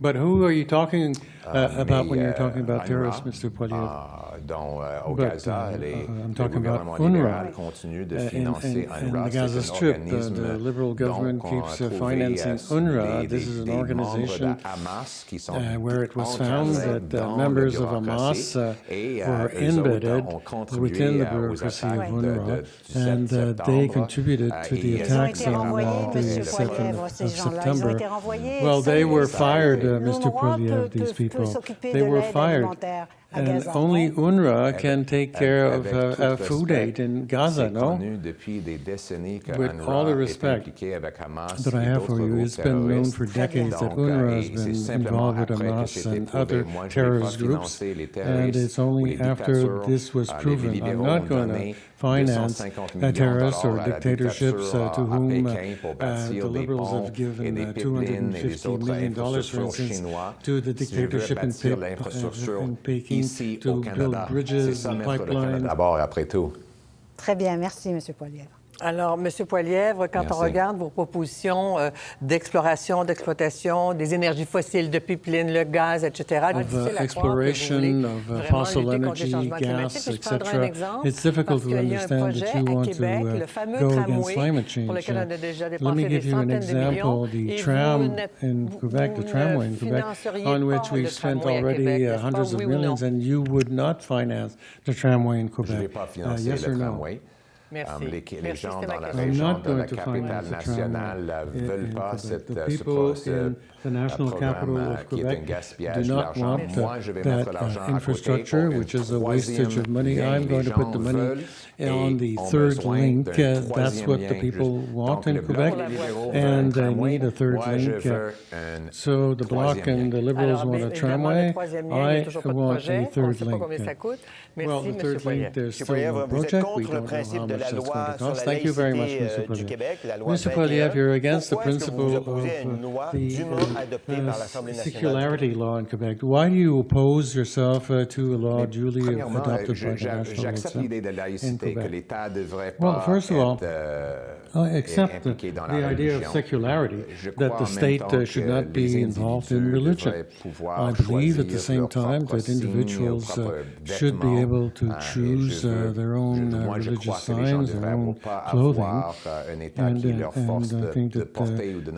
But who are you talking about when you're talking about terrorists, Mr. Poilievre? Dont au Gaza, I'm le talking gouvernement about libéral UNRWA. continue de financer In UNRWA. the Gaza C'est un Strip, organisme the liberal government dont keeps on a financing trouvé UNRWA. This is an des organization membres de Hamas qui sont where it was found encadrés that dans members la of Hamas bureaucratie were eux autres embedded ont contribué within the aux bureaucracy of attaques UNRWA, du 7 and they septembre. contributed to the Ils Ils ont attacks été on renvoyés, the Monsieur 7th Poilievre, of ces gens-là. Ils ont September. été renvoyés. Well, they were fired, L'UNRWA Mr. Poilievre, these peut people. s'occuper They de were l'aide fired. alimentaire à And Gaza. only UNRWA can take care of Avec tout food respect, aid in Gaza, c'est no? connu depuis des décennies que With all the UNRWA est respect impliqué avec Hamas that I et have d'autres for you, groupes it's been known for terroristes. decades that Donc, UNRWA et has c'est been simplement involved with après que Hamas c'était and prouvé. other Moi, je n'ai pas terrorist groups, financé les and terroristes it's ou only les after dictatures. this was Les proven. I'm libéraux not ont going to donné finance 250 millions terrorists or à la dictatorships dictature to à whom Pékin pour bâtir the des liberals ponts have et given des pipelines et des $250 autres million, for infrastructures instance, chinois. to the Si je veux dictatorship bâtir l'infrastructure in Peking ici to au build Canada, c'est bridges ça and mettre le Canada pipelines. d'abord après tout. Très bien, merci, Monsieur Poilievre. Alors, M. Poilievre, quand on regarde vos propositions d'exploration, d'exploitation des énergies fossiles, de pipelines, le gaz, etc., exploration of fossil energy, gas, etc. It's difficult to understand that you want to go against climate change. Let me give you an example. The tram in Quebec, the tramway in Quebec, on which we've spent already hundreds of millions, and you would not finance the tramway in Quebec. Yes or no? Les gens dans la région de la capitale nationale ne veulent pas ce programme qui est un gaspillage d'argent. Moi, je vais mettre l'argent à côté infrastructure, which is a wastage of money. I'm going to put the money on the third link. That's what the people want in Quebec, and they need a third link. So the Bloc and the Liberals want a tramway. I want a third link. Well, the third link, there's still no project. We don't know how much that's going to cost. Thank you very much, Mr. Poilievre. Mr. Poilievre, you're against the principle of the secularity law in Quebec. Why do you oppose yourself to a law duly adopted by the National Assembly in Quebec? Well, first of all, I accept the idea of secularity, that the state should not be involved in religion. I believe at the same time that individuals should be able to choose their own religious signs, their own clothing, and I think that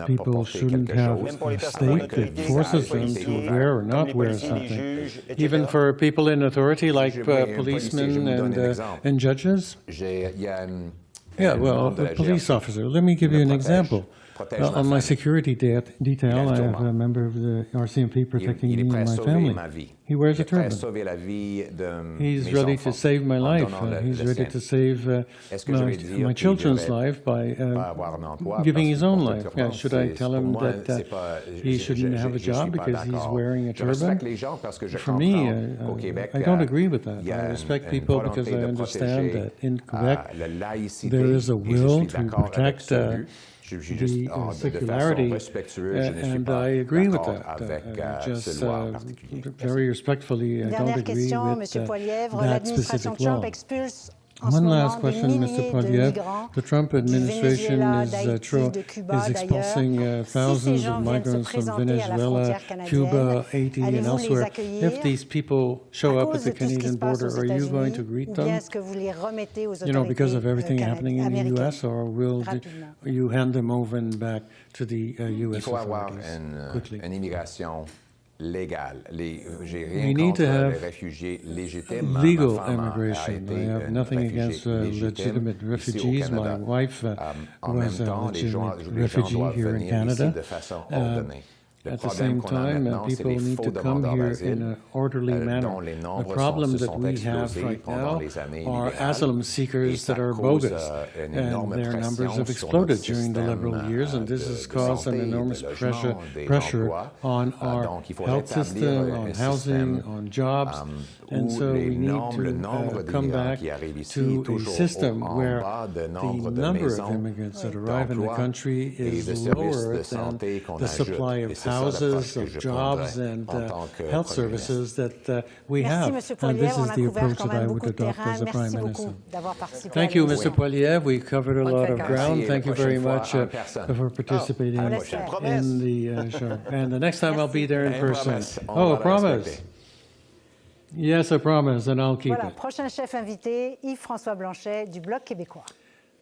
people shouldn't have a state that forces them to wear or not wear something. Even for people in authority like policemen and judges. Yeah, well, a police officer. Let me give you an example. On my security detail, I have a member of the RCMP protecting me and my family. He wears a turban. He's ready to save my life. He's ready to save my children's life by giving his own life. Yeah, should I tell him that he shouldn't have a job because he's wearing a turban? For me, I don't agree with that. I respect people because I understand that in Quebec there is a will to protect the secularity, and I agree with that. Just very respectfully, I don't agree with that specific law. One last question, Mr. Poilievre. The Trump administration is expulsing thousands of migrants from Venezuela, Cuba, Haiti, and elsewhere. If these people show up at the Canadian border, are you going to greet them? You know, because of everything happening in the U.S., or will you hand them over and back to the U.S. authorities quickly? Légal. J'ai rien contre les réfugiés légitimes. Legal immigration. I have nothing against legitimate refugees. My wife was a legitimate refugee here in Canada. At the same time, people need to come here in an orderly manner. The problem that we have right now are asylum seekers that are bogus, and their numbers have exploded during the Liberal years, and this has caused an enormous pressure on our health system, on housing, on jobs, and so we need to come back to a system where the number of immigrants that arrive in the country is lower than the supply of housing houses, of jobs, and health services that we have. And this is the approach that I would adopt as a Prime Minister. Thank you, Mr. Poilievre. We covered a lot of ground. Thank you very much for participating in the show. And the next time I'll be there in person. Oh, a promise. Yes, I promise, and I'll keep it. Prochain chef invité, Yves-François Blanchet du Bloc québécois.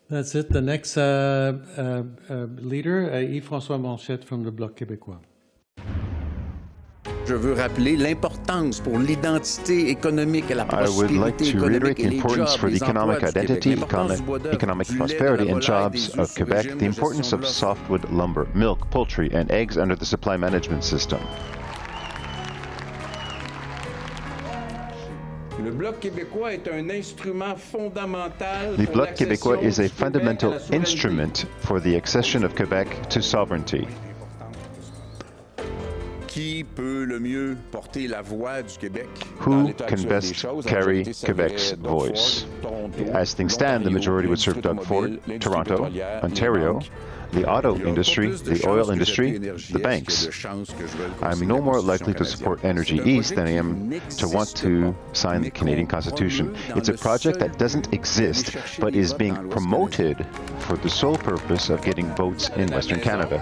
That's it. The next leader, Yves-François Blanchet from the Bloc québécois. Je veux rappeler l'importance pour l'identité économique et la prospérité I would like to reiterate the importance for the economic identity, economic prosperity and jobs of Quebec, the importance of softwood lumber, milk, poultry, and eggs under the supply management system. Le Bloc québécois est un instrument fondamental. The Bloc québécois is a fundamental instrument for the accession of Quebec to sovereignty. Qui peut le mieux porter la voix du Québec? Who can best carry Quebec's voice? As things stand, the majority would serve Doug Ford, Toronto, Ontario, the auto industry, the oil industry, the banks. I'm no more likely to support Energy East than I am to want to sign the Canadian Constitution. It's a project that doesn't exist, but is being promoted for the sole purpose of getting votes in Western Canada.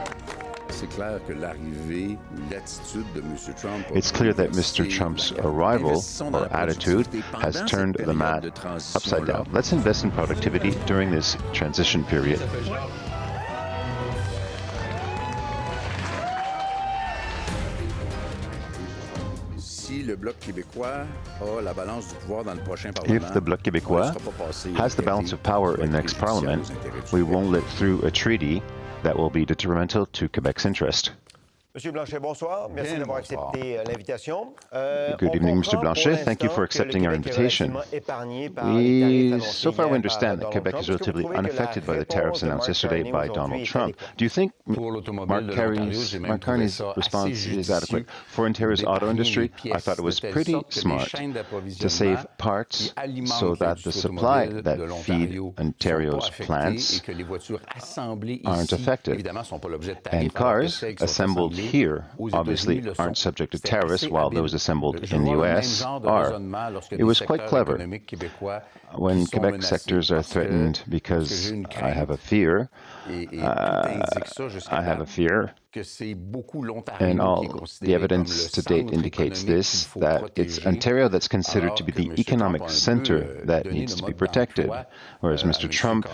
It's clear that Mr. Trump's arrival or attitude has turned the mat upside down. Let's invest in productivity during this transition period. If the Bloc Québécois has the balance of power in the next Parliament, we won't let through a treaty that will be detrimental to Quebec's interest. Monsieur Blanchet, bonsoir. Merci d'avoir accepté l'invitation. Good evening, Mr. Blanchet. Thank you for accepting our invitation. So far, we understand that Quebec is relatively unaffected by the tariffs announced yesterday by Donald Trump. Do you think Mark Carney's response is adequate? For Ontario's auto industry, I thought it was pretty smart to save parts so that the supply that feed Ontario's plants aren't affected. And cars assembled here obviously aren't subject to tariffs, while those assembled in the U.S. are. It was quite clever. When Quebec sectors are threatened because I have a fear, and all the evidence to date indicates this, that it's Ontario that's considered to be the economic center that needs to be protected, whereas Mr. Trump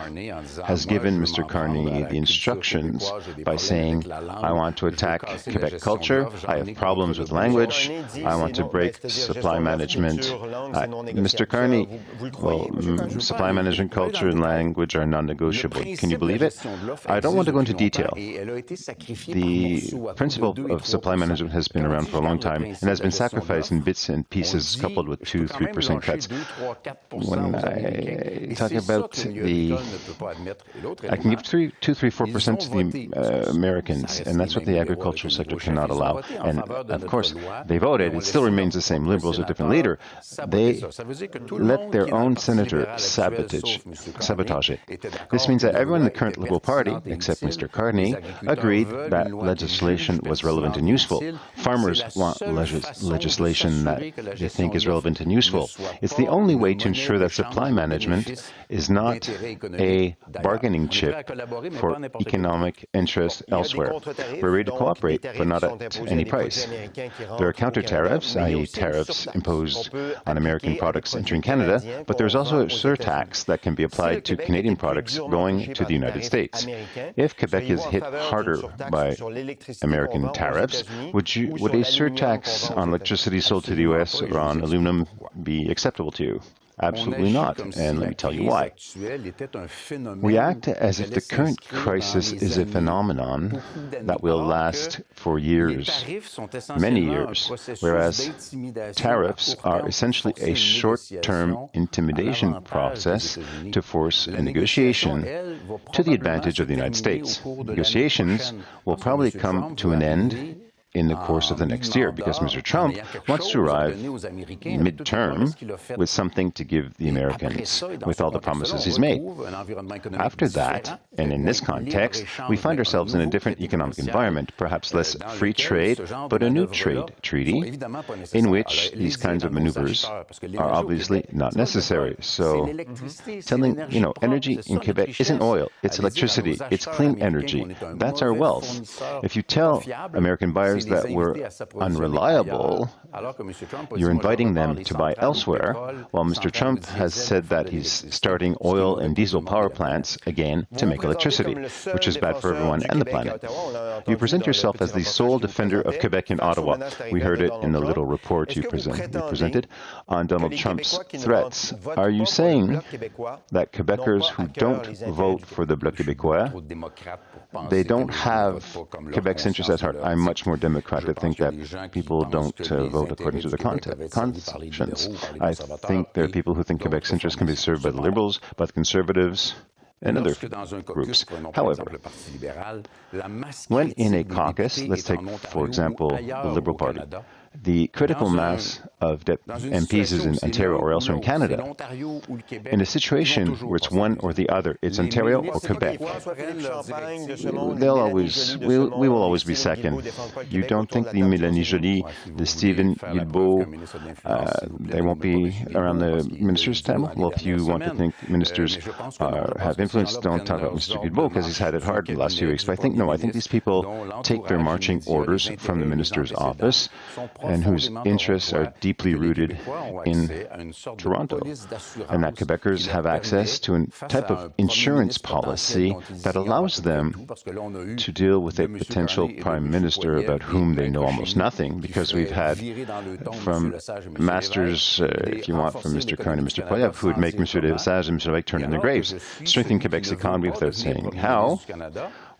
has given Mr. Carney the instructions by saying, I want to attack Quebec culture, I have problems with language, I want to break supply management. Mr. Carney, well, supply management culture and language are non-negotiable. Can you believe it? I don't want to go into detail. The principle of supply management has been around for a long time and has been sacrificed in bits and pieces coupled with 2-3% cuts. When I talk about I can give 2-4% to the Americans, and that's what the agricultural sector cannot allow. And of course, they voted. It still remains the same. Liberals, a different leader. They let their own senator sabotage it. This means that everyone in the current Liberal Party, except Mr. Carney, agreed that legislation was relevant and useful. Farmers want legislation that they think is relevant and useful. It's the only way to ensure that supply management is not a bargaining chip for economic interests elsewhere. We're ready to cooperate, but not at any price. There are counter tariffs, i.e. tariffs imposed on American products entering Canada, but there's also a surtax that can be applied to Canadian products going to the United States. If Quebec is hit harder by American tariffs, would a surtax on electricity sold to the U.S. or on aluminum be acceptable to you? Absolutely not, and let me tell you why. We act as if the current crisis is a phenomenon that will last for years, many years, whereas tariffs are essentially a short-term intimidation process to force a negotiation to the advantage of the United States. Negotiations will probably come to an end in the course of the next year, because Mr. Trump wants to arrive midterm with something to give the Americans, with all the promises he's made. After that, and in this context, we find ourselves in a different economic environment, perhaps less free trade, but a new trade treaty, in which these kinds of maneuvers are obviously not necessary. So, telling, energy in Quebec isn't oil, it's electricity, it's clean energy. That's our wealth. If you tell American buyers that we're unreliable, you're inviting them to buy elsewhere, while Mr. Trump has said that he's starting oil and diesel power plants again to make electricity, which is bad for everyone and the planet. You present yourself as the sole defender of Quebec in Ottawa. We heard it in the little report you presented on Donald Trump's threats. Are you saying that Quebecers who don't vote for the Bloc Québécois, they don't have Quebec's interests at heart? I'm much more Democrat. I think that people don't vote according to their conscience. I think there are people who think Quebec's interests can be served by the Liberals, by the Conservatives, and other groups. However, when in a caucus, let's take, for example, the Liberal Party, the critical mass of MPs is in Ontario or elsewhere in Canada. In a situation where it's one or the other, it's Ontario or Quebec, we will always be second. You don't think the Mélanie Joly, the Stephen Guilbeault, they won't be around the minister's table? Well, if you want to think ministers have influence, don't talk about Mr. Guilbeault because he's had it hard the last few weeks. But I think these people take their marching orders from the minister's office, and whose interests are deeply rooted in Toronto, and that Quebecers have access to a type of insurance policy that allows them to deal with a potential prime minister about whom they know almost nothing, because we've had from masters, if you want, from Mr. Kern and Mr. Poilievre, who would make Mr. Lesage and Mr. Lake turn in their graves, strengthen Quebec's economy without saying how,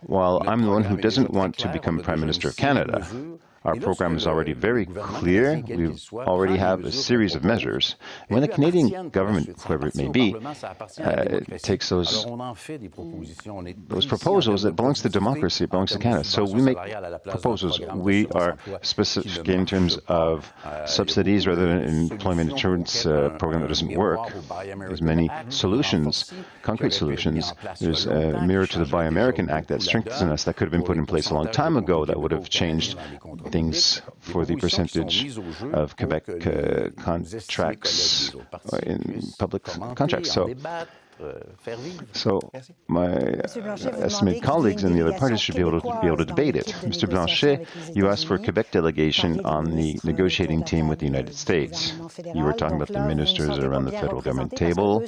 while I'm the one who doesn't want to become Prime Minister of Canada. Our program is already very clear. We already have a series of measures. When the Canadian government, whoever it may be, takes those proposals, it belongs to democracy, it belongs to Canada. So we make proposals. We are specific in terms of subsidies rather than an employment insurance program that doesn't work. There's many solutions, concrete solutions. There's a mirror to the Buy American Act that strengthens us, that could have been put in place a long time ago, that would have changed things for the percentage of Quebec contracts in public contracts. So my estimated colleagues in the other parties should be able to debate it. Mr. Blanchet, you asked for a Quebec delegation on the negotiating team with the United States. You were talking about the ministers around the federal government table.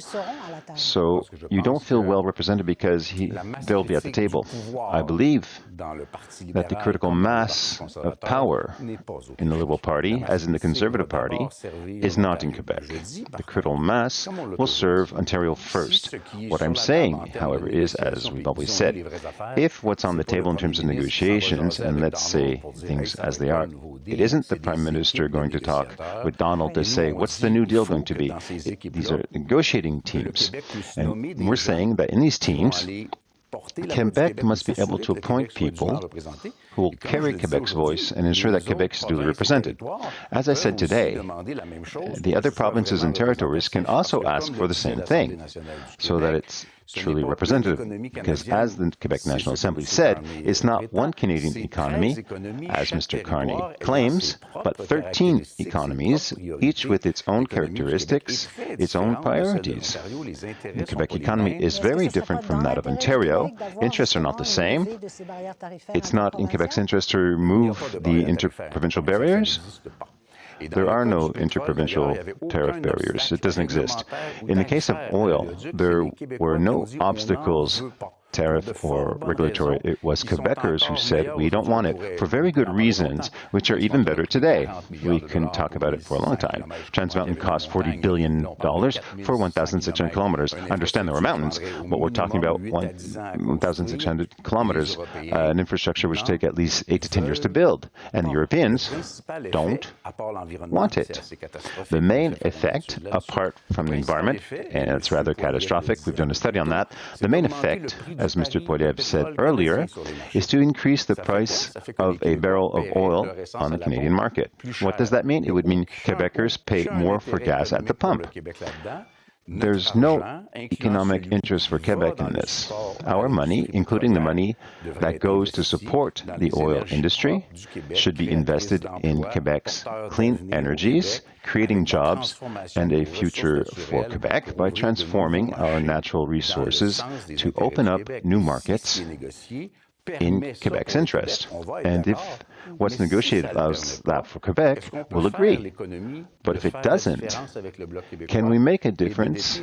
So you don't feel well represented because they'll be at the table. I believe that the critical mass of power in the Liberal Party, as in the Conservative Party, is not in Quebec. The critical mass will serve Ontario first. What I'm saying, however, is, as we've always said, if what's on the table in terms of negotiations, and let's say things as they are, it isn't the Prime Minister going to talk with Donald to say, what's the new deal going to be? These are negotiating teams. And we're saying that in these teams, Quebec must be able to appoint people who will carry Quebec's voice and ensure that Quebec is duly represented. As I said today, the other provinces and territories can also ask for the same thing, so that it's truly representative, because as the Quebec National Assembly said, it's not one Canadian economy, as Mr. Carney claims, but 13 economies, each with its own characteristics, its own priorities. The Quebec economy is very different from that of Ontario. Interests are not the same. It's not in Quebec's interest to remove the interprovincial barriers. There are no interprovincial tariff barriers. It doesn't exist. In the case of oil, there were no obstacles, tariff or regulatory. It was Quebecers who said, we don't want it, for very good reasons, which are even better today. We can talk about it for a long time. Trans Mountain cost $40 billion for 1,600 kilometers. Understand there were mountains, but we're talking about 1,600 kilometers, an infrastructure which take at least 8 to 10 years to build. And the Europeans don't want it. The main effect, apart from the environment, and it's rather catastrophic, we've done a study on that, the main effect as Mr. Poilievre said earlier, is to increase the price of a barrel of oil on the Canadian market. What does that mean? It would mean Quebecers pay more for gas at the pump. There's no economic interest for Quebec in this. Our money, including the money that goes to support the oil industry, should be invested in Quebec's clean energies, creating jobs and a future for Quebec by transforming our natural resources to open up new markets in Quebec's interest. And if what's negotiated allows that for Quebec, we'll agree. But if it doesn't, can we make a difference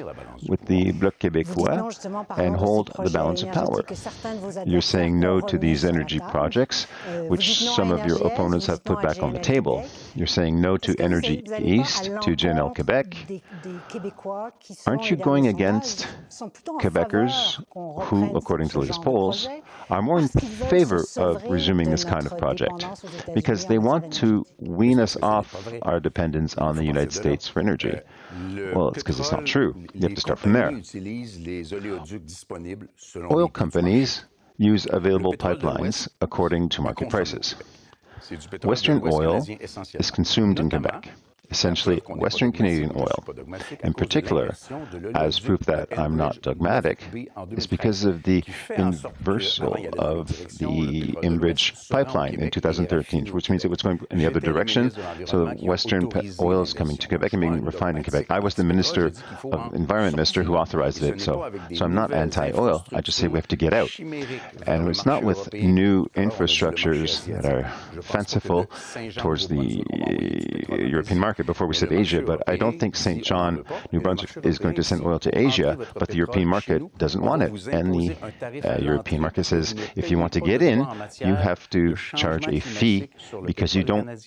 with the Bloc Québécois and hold the balance of power? You're saying no to these energy projects, which some of your opponents have put back on the table. You're saying no to Energy East, to GNL Quebec. Aren't you going against Quebecers who, according to latest polls, are more in favor of resuming this kind of project because they want to wean us off our dependence on the United States for energy? Well, it's because it's not true. You have to start from there. Oil companies use available pipelines according to market prices. Western oil is consumed in Quebec. Essentially Western Canadian oil. In particular, as proof that I'm not dogmatic, is because of the inversal of the Enbridge pipeline in 2013, which means it was going in the other direction. So Western oil is coming to Quebec and being refined in Quebec. I was the Environment Minister who authorized it, so I'm not anti-oil. I just say we have to get out. And it's not with new infrastructures that are fanciful towards the European market. Before we said Asia, but I don't think St. John, New Brunswick is going to send oil to Asia, but the European market doesn't want it. And the European market says, if you want to get in, you have to charge a fee because you don't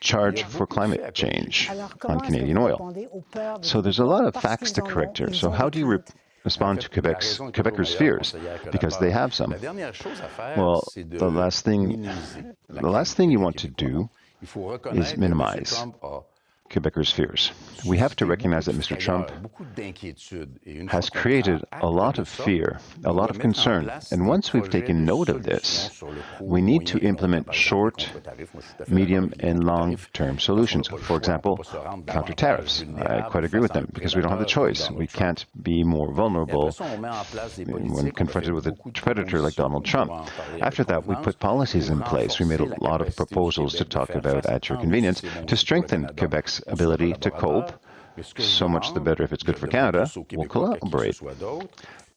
charge for climate change on Canadian oil. So there's a lot of facts to correct here. So how do you respond to Quebecers' fears? Because they have some. Well, the last thing you want to do is minimize Quebecers' fears. We have to recognize that Mr. Trump has created a lot of fear, a lot of concern. And once we've taken note of this, we need to implement short, medium, and long-term solutions. For example, counter tariffs. I quite agree with them because we don't have the choice. We can't be more vulnerable when confronted with a predator like Donald Trump. After that, we put policies in place. We made a lot of proposals to talk about at your convenience to strengthen Quebec's ability to cope. So much the better if it's good for Canada. We'll collaborate.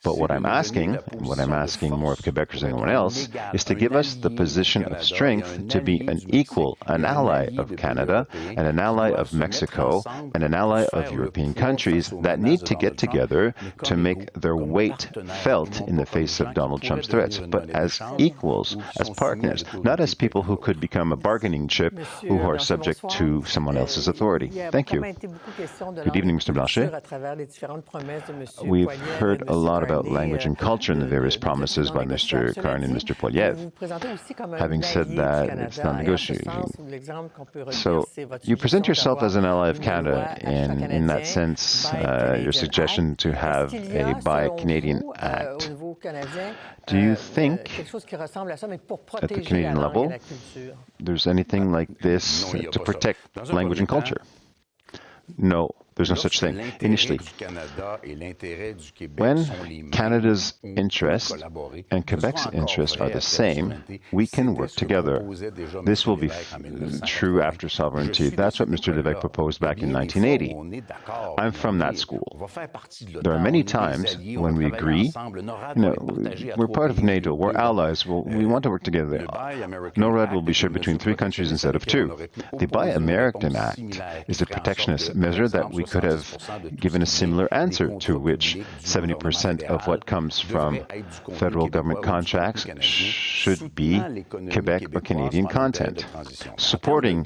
But what I'm asking more of Quebecers than anyone else, is to give us the position of strength to be an equal, an ally of Canada, and an ally of Mexico, and an ally of European countries that need to get together to make their weight felt in the face of Donald Trump's threats, but as equals, as partners, not as people who could become a bargaining chip who are subject to someone else's authority. Thank you. Good evening, Mr. Blanchet. We've heard a lot about language and culture and the various promises by Mr. Carn and Mr. Poilievre. Having said that, it's not negotiating. So you present yourself as an ally of Canada, and in that sense, your suggestion to have a Buy Canadian Act. Do you think at the Canadian level there's anything like this to protect language and culture? No. There's no such thing. Initially, when Canada's interest and Quebec's interest are the same, we can work together. This will be true after sovereignty. That's what Mr. Lévesque proposed back in 1980. I'm from that school. There are many times when we agree, we're part of NATO, we're allies, we want to work together. NORAD will be shared between 3 countries instead of 2. The Buy American Act is a protectionist measure that we could have given a similar answer to which 70% of what comes from federal government contracts should be Quebec or Canadian content, supporting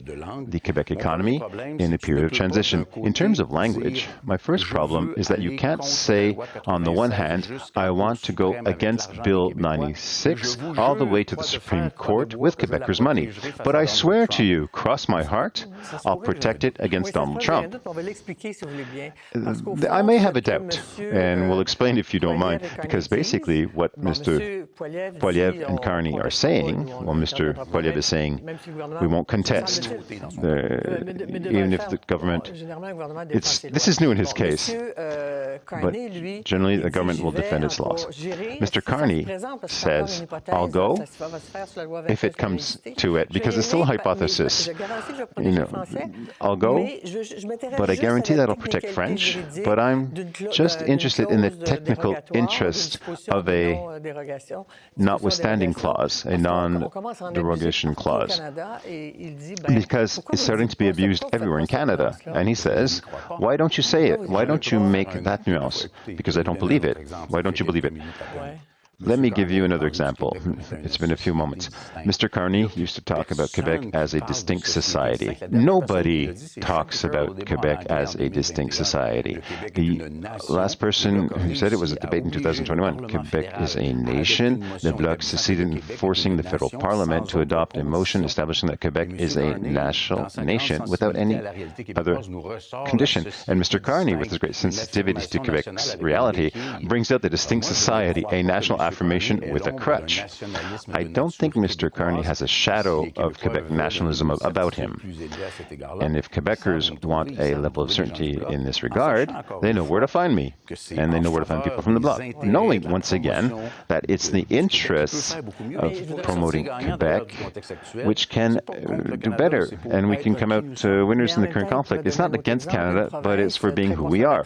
the Quebec economy in a period of transition. In terms of language, my first problem is that you can't say, on the one hand, I want to go against Bill 96 all the way to the Supreme Court with Quebecers' money. But I swear to you, cross my heart, I'll protect it against Donald Trump. I may have a doubt, and we'll explain if you don't mind, because basically what Mr. Poilievre and Carney are saying, well, Mr. Poilievre is saying, we won't contest, even if the government, this is new in his case, but generally the government will defend its laws. Mr. Carney says, I'll go if it comes to it, because it's still a hypothesis. You know, I'll go, but I guarantee that'll protect French, but I'm just interested in the technical interest of a notwithstanding clause, a non-derogation clause, because it's starting to be abused everywhere in Canada. And he says, why don't you say it? Why don't you make that nuance? Because I don't believe it. Why don't you believe it? Let me give you another example. It's been a few moments. Mr. Carney used to talk about Quebec as a distinct society. Nobody talks about Quebec as a distinct society. The last person who said it was a debate in 2021. Quebec is a nation. The Bloc succeeded in forcing the federal parliament to adopt a motion establishing that Quebec is a national nation without any other condition. And Mr. Carney, with his great sensitivity to Quebec's reality, brings out the distinct society, a national affirmation with a crutch. I don't think Mr. Carney has a shadow of Quebec nationalism about him. And if Quebecers want a level of certainty in this regard, they know where to find me. And they know where to find people from the Bloc. Knowing, once again, that it's the interests of promoting Quebec which can do better. And we can come out winners in the current conflict. It's not against Canada, but it's for being who we are.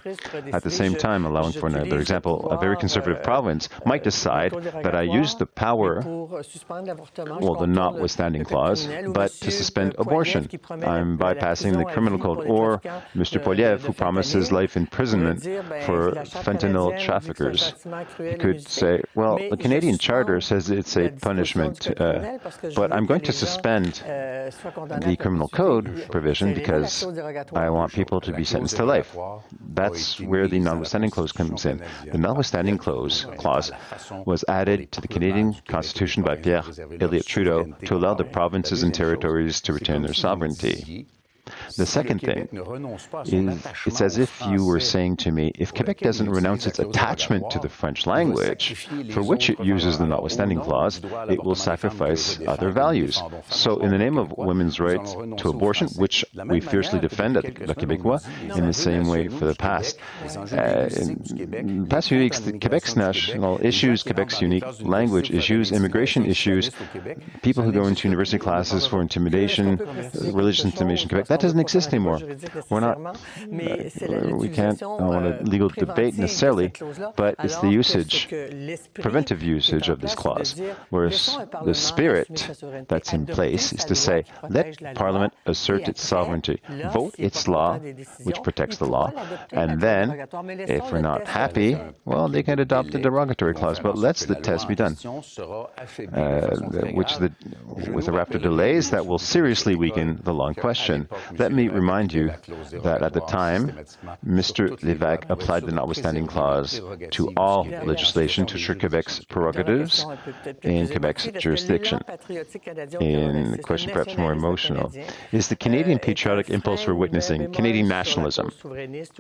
At the same time, allowing for another example, a very conservative province might decide that I use the power, well, the notwithstanding clause, but to suspend abortion. I'm bypassing the criminal code. Or Mr. Poilievre, who promises life imprisonment for fentanyl traffickers. He could say, well, the Canadian Charter says it's a punishment, but I'm going to suspend the criminal code provision because I want people to be sentenced to life. That's where the notwithstanding clause comes in. The notwithstanding clause was added to the Canadian Constitution by Pierre Elliott Trudeau to allow the provinces and territories to retain their sovereignty. The second thing is, it's as if you were saying to me, if Quebec doesn't renounce its attachment to the French language, for which it uses the notwithstanding clause, it will sacrifice other values. So in the name of women's rights to abortion, which we fiercely defend at the Québécois, in the same way for the past, in the past few weeks, Quebec's national issues, Quebec's unique language issues, immigration issues, people who go into university classes for intimidation, religious intimidation, Quebec, that doesn't exist anymore. We're not, we can't, I don't want a legal debate necessarily, but it's the usage, preventive usage of this clause, whereas the spirit that's in place is to say, let Parliament assert its sovereignty, vote its law, which protects the law, and then, if we're not happy, well, they can adopt the derogatory clause, but let's the test be done, with the rapid delays that will seriously weaken the law in question. Let me remind you that at the time, Mr. Lévesque applied the notwithstanding clause to all legislation to assure Quebec's prerogatives in Quebec's jurisdiction. In the question perhaps more emotional, is the Canadian patriotic impulse we're witnessing Canadian nationalism?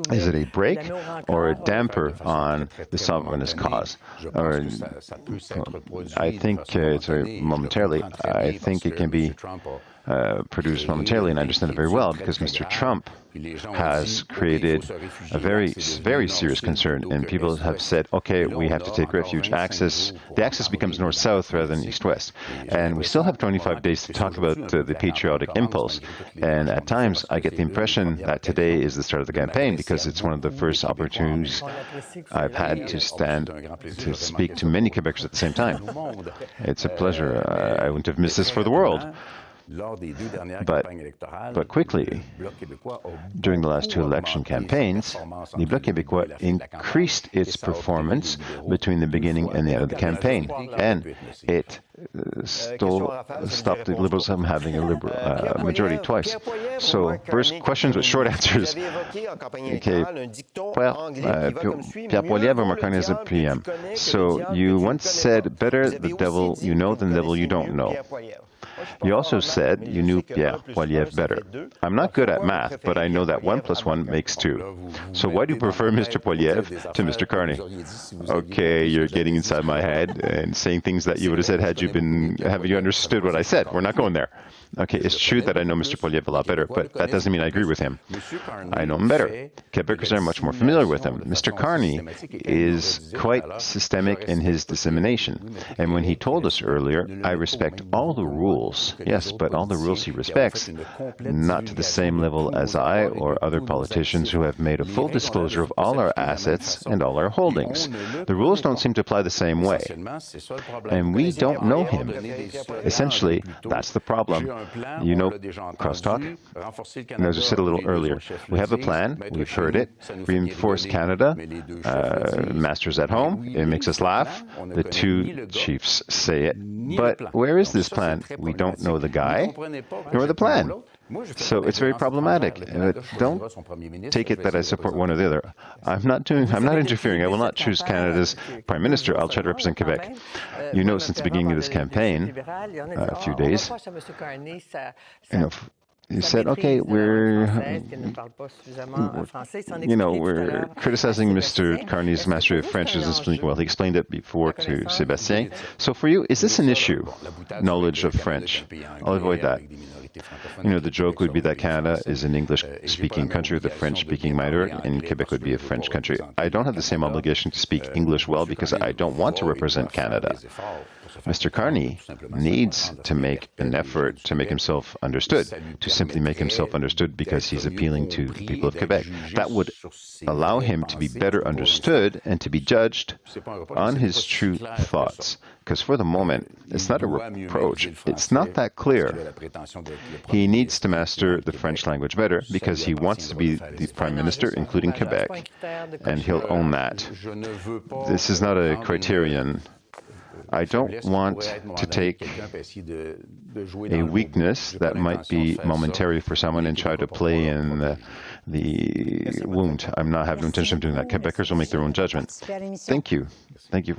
Is it a brake or a damper on the sovereignist cause? Or, I think it's very momentarily. I think it can be produced momentarily, and I understand it very well, because Mr. Trump has created a very, very serious concern, and people have said, okay, we have to take refuge. The axis becomes north-south rather than east-west, and we still have 25 days to talk about the patriotic impulse, and at times I get the impression that today is the start of the campaign, because it's one of the first opportunities I've had to stand to speak to many Quebecers at the same time. It's a pleasure. I wouldn't have missed this for the world. But quickly, during the last two election campaigns, the Bloc Québécois increased its performance between the beginning and the end of the campaign, and it stopped the Liberals from having a Liberal majority twice. So, first questions with short answers. Okay, Pierre Poilievre or Marc-André as a PM. So, you once said, better the devil you know than the devil you don't know. You also said you knew Pierre Poilievre better. I'm not good at math, but I know that 1 + 1 makes 2. So why do you prefer Mr. Poilievre to Mr. Carney? Okay, you're getting inside my head and saying things that you would have said had you understood what I said. We're not going there. Okay, it's true that I know Mr. Poilievre a lot better, but that doesn't mean I agree with him. I know him better. Quebecers are much more familiar with him. Mr. Carney is quite systemic in his dissemination. And when he told us earlier, I respect all the rules. Yes, but all the rules he respects, not to the same level as I or other politicians who have made a full disclosure of all our assets and all our holdings. The rules don't seem to apply the same way. And we don't know him. Essentially, that's the problem. You know, crosstalk. And as I said a little earlier, we have a plan. We've heard it. Reinforce Canada. Masters at home. It makes us laugh. The two chiefs say it. But where is this plan? We don't know the guy nor the plan. So it's very problematic. Don't take it that I support one or the other. I'm not interfering. I will not choose Canada's Prime Minister. I'll try to represent Quebec. You know, since the beginning of this campaign, a few days, you said, okay, we're criticizing Mr. Carney's mastery of French as speaking well. He explained it before to Sébastien. So for you, is this an issue, knowledge of French? I'll avoid that. You know, the joke would be that Canada is an English-speaking country with a French-speaking minority, and Quebec would be a French country. I don't have the same obligation to speak English well because I don't want to represent Canada. Mr. Carney needs to make an effort to make himself understood, to simply make himself understood because he's appealing to the people of Quebec. That would allow him to be better understood and to be judged on his true thoughts. Because for the moment, it's not a reproach. It's not that clear. He needs to master the French language better because he wants to be the Prime Minister, including Quebec, and he'll own that. This is not a criterion. I don't want to take a weakness that might be momentary for someone and try to play in the wound. I have no intention of doing that. Quebecers will make their own judgment. Thank you. Thank you.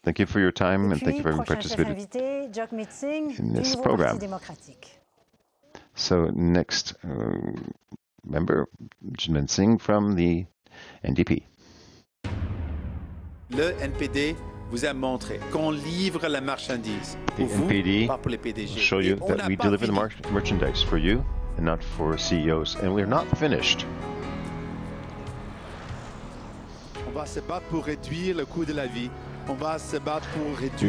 Thank you for your time, and thank you for having participated in this program. So next member, Jim Cinq from the NDP. Le NPD vous a montré qu'on livre la marchandise pour vous, pas pour les PDG. Will show you that we deliver the merchandise for you and not for CEOs, and we're not finished. On va se battre pour réduire le coût de la vie. We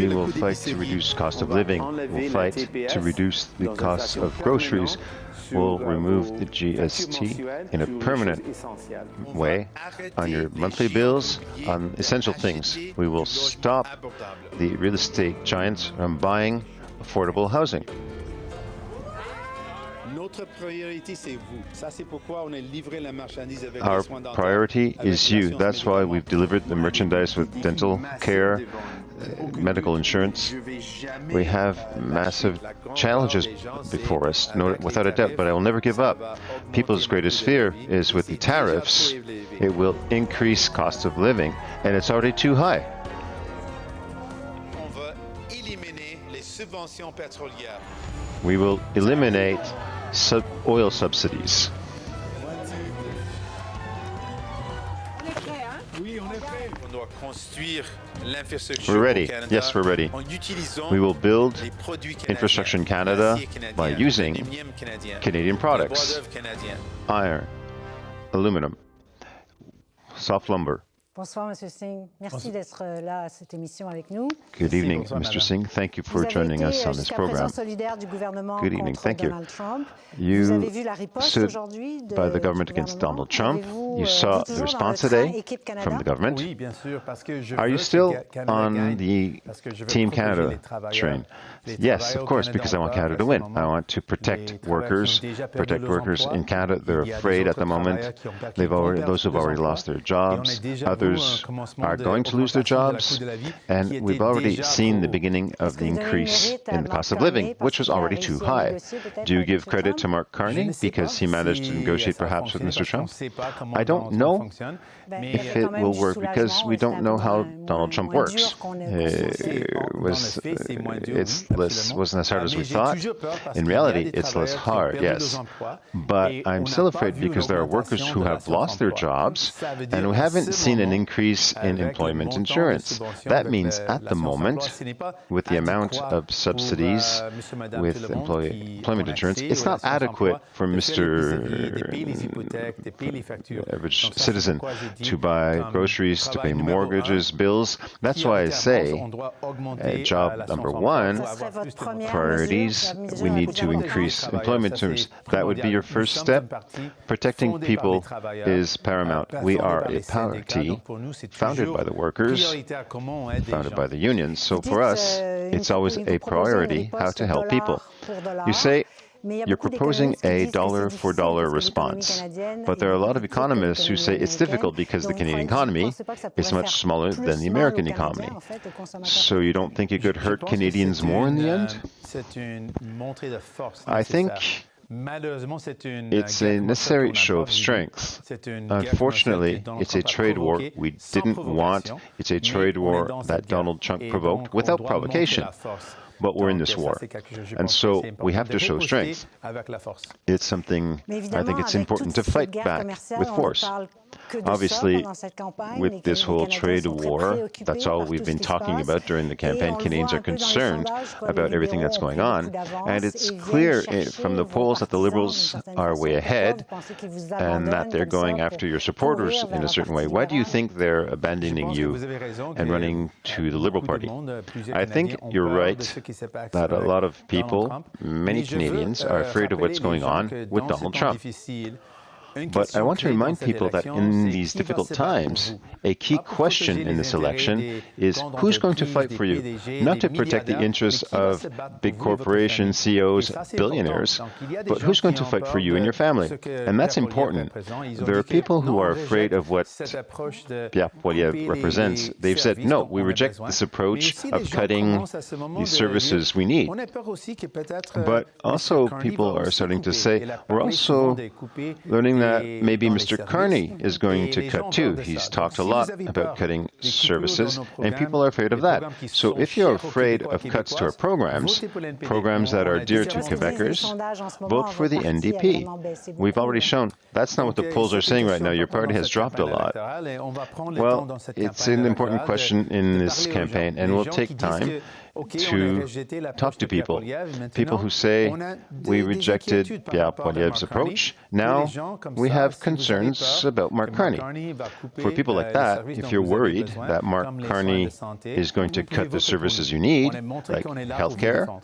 will fight to reduce cost of living. We'll fight to reduce the cost of groceries. We'll remove the GST in a permanent way on your monthly bills, on essential things. We will stop the real estate giants from buying affordable housing. Our priority is you. That's why we've delivered the merchandise with dental care, medical insurance. We have massive challenges before us, without a doubt, but I will never give up. People's greatest fear is with the tariffs, it will increase cost of living, and it's already too high. We will eliminate oil subsidies. We're ready. Yes, we're ready. We will build infrastructure in Canada by using Canadian products. Iron, aluminum, soft lumber. Bonsoir, Monsieur Cinq. Merci d'être là à cette émission avec nous. Good evening, Mr. Cinq. Thank you for joining us on this program. Good evening. Thank you. You stood by the government against Donald Trump. You saw the response today from the government. Are you still on the Team Canada train? Yes, of course, because I want Canada to win. I want to protect workers in Canada. They're afraid at the moment. Those who've already lost their jobs. Others others are going to lose their jobs, and we've already seen the beginning of the increase in the cost of living, which was already too high. Do you give credit to Mark Carney because he managed to negotiate perhaps with Mr. Trump? I don't know if it will work because we don't know how Donald Trump works. It wasn't as hard as we thought. In reality, it's less hard, yes. But I'm still afraid because there are workers who have lost their jobs and who haven't seen an increase in employment insurance. That means at the moment, with the amount of subsidies with employment insurance, it's not adequate for Mr. average citizen to buy groceries, to pay mortgages, bills. That's why I say, job number one, priorities, we need to increase employment terms. That would be your first step. Protecting people is paramount. We are a party founded by the workers, founded by the unions. So for us, it's always a priority how to help people. You say, you're proposing a dollar-for-dollar response. But there are a lot of economists who say it's difficult because the Canadian economy is much smaller than the American economy. So you don't think it could hurt Canadians more in the end? I think it's a necessary show of strength. Unfortunately, it's a trade war we didn't want. It's a trade war that Donald Trump provoked without provocation. But we're in this war, and so we have to show strength. It's something I think it's important to fight back with force. Obviously, with this whole trade war, that's all we've been talking about during the campaign. Canadians are concerned about everything that's going on, and it's clear from the polls that the Liberals are way ahead and that they're going after your supporters in a certain way. Why do you think they're abandoning you and running to the Liberal Party? I think you're right that a lot of people, many Canadians, are afraid of what's going on with Donald Trump. But I want to remind people that in these difficult times, a key question in this election is who's going to fight for you, not to protect the interests of big corporations, CEOs, billionaires, but who's going to fight for you and your family. And that's important. There are people who are afraid of what Pierre Poilievre represents. They've said, no, we reject this approach of cutting the services we need. But also people are starting to say, we're also learning that maybe Mr. Carney is going to cut too. He's talked a lot about cutting services, and people are afraid of that. So if you're afraid of cuts to our programs that are dear to Quebecers, vote for the NDP. We've already shown that's not what the polls are saying right now. Your party has dropped a lot. Well, it's an important question in this campaign, and we'll take time to talk to people who say, we rejected Pierre Poilievre's approach. Now we have concerns about Mark Carney. For people like that, if you're worried that Mark Carney is going to cut the services you need, like healthcare,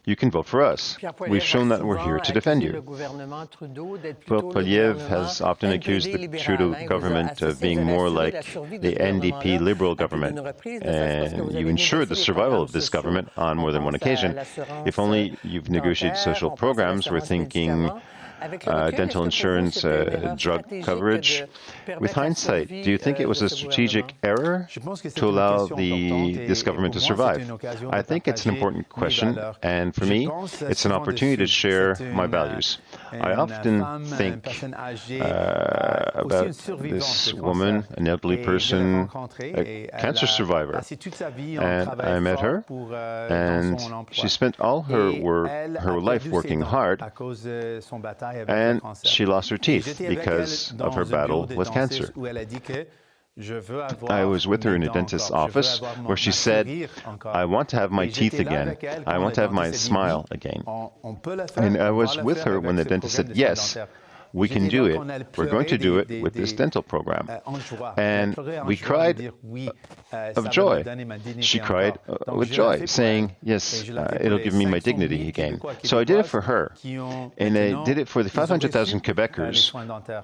you can vote for us. We've shown that we're here to defend you. Well, Poilievre has often accused the Trudeau government of being more like the NDP Liberal government, and you ensured the survival of this government on more than one occasion. If only you've negotiated social programs, we're thinking dental insurance, drug coverage. With hindsight, do you think it was a strategic error to allow this government to survive? I think it's an important question, and for me, it's an opportunity to share my values. I often think about this woman, an elderly person, a cancer survivor, and I met her, and she spent all her life working hard, and she lost her teeth because of her battle with cancer. I was with her in a dentist's office where she said, I want to have my teeth again. I want to have my smile again. And I was with her when the dentist said, yes, we can do it. We're going to do it with this dental program. And we cried of joy. She cried with joy, saying, yes, it'll give me my dignity again. So I did it for her. And I did it for the 500,000 Quebecers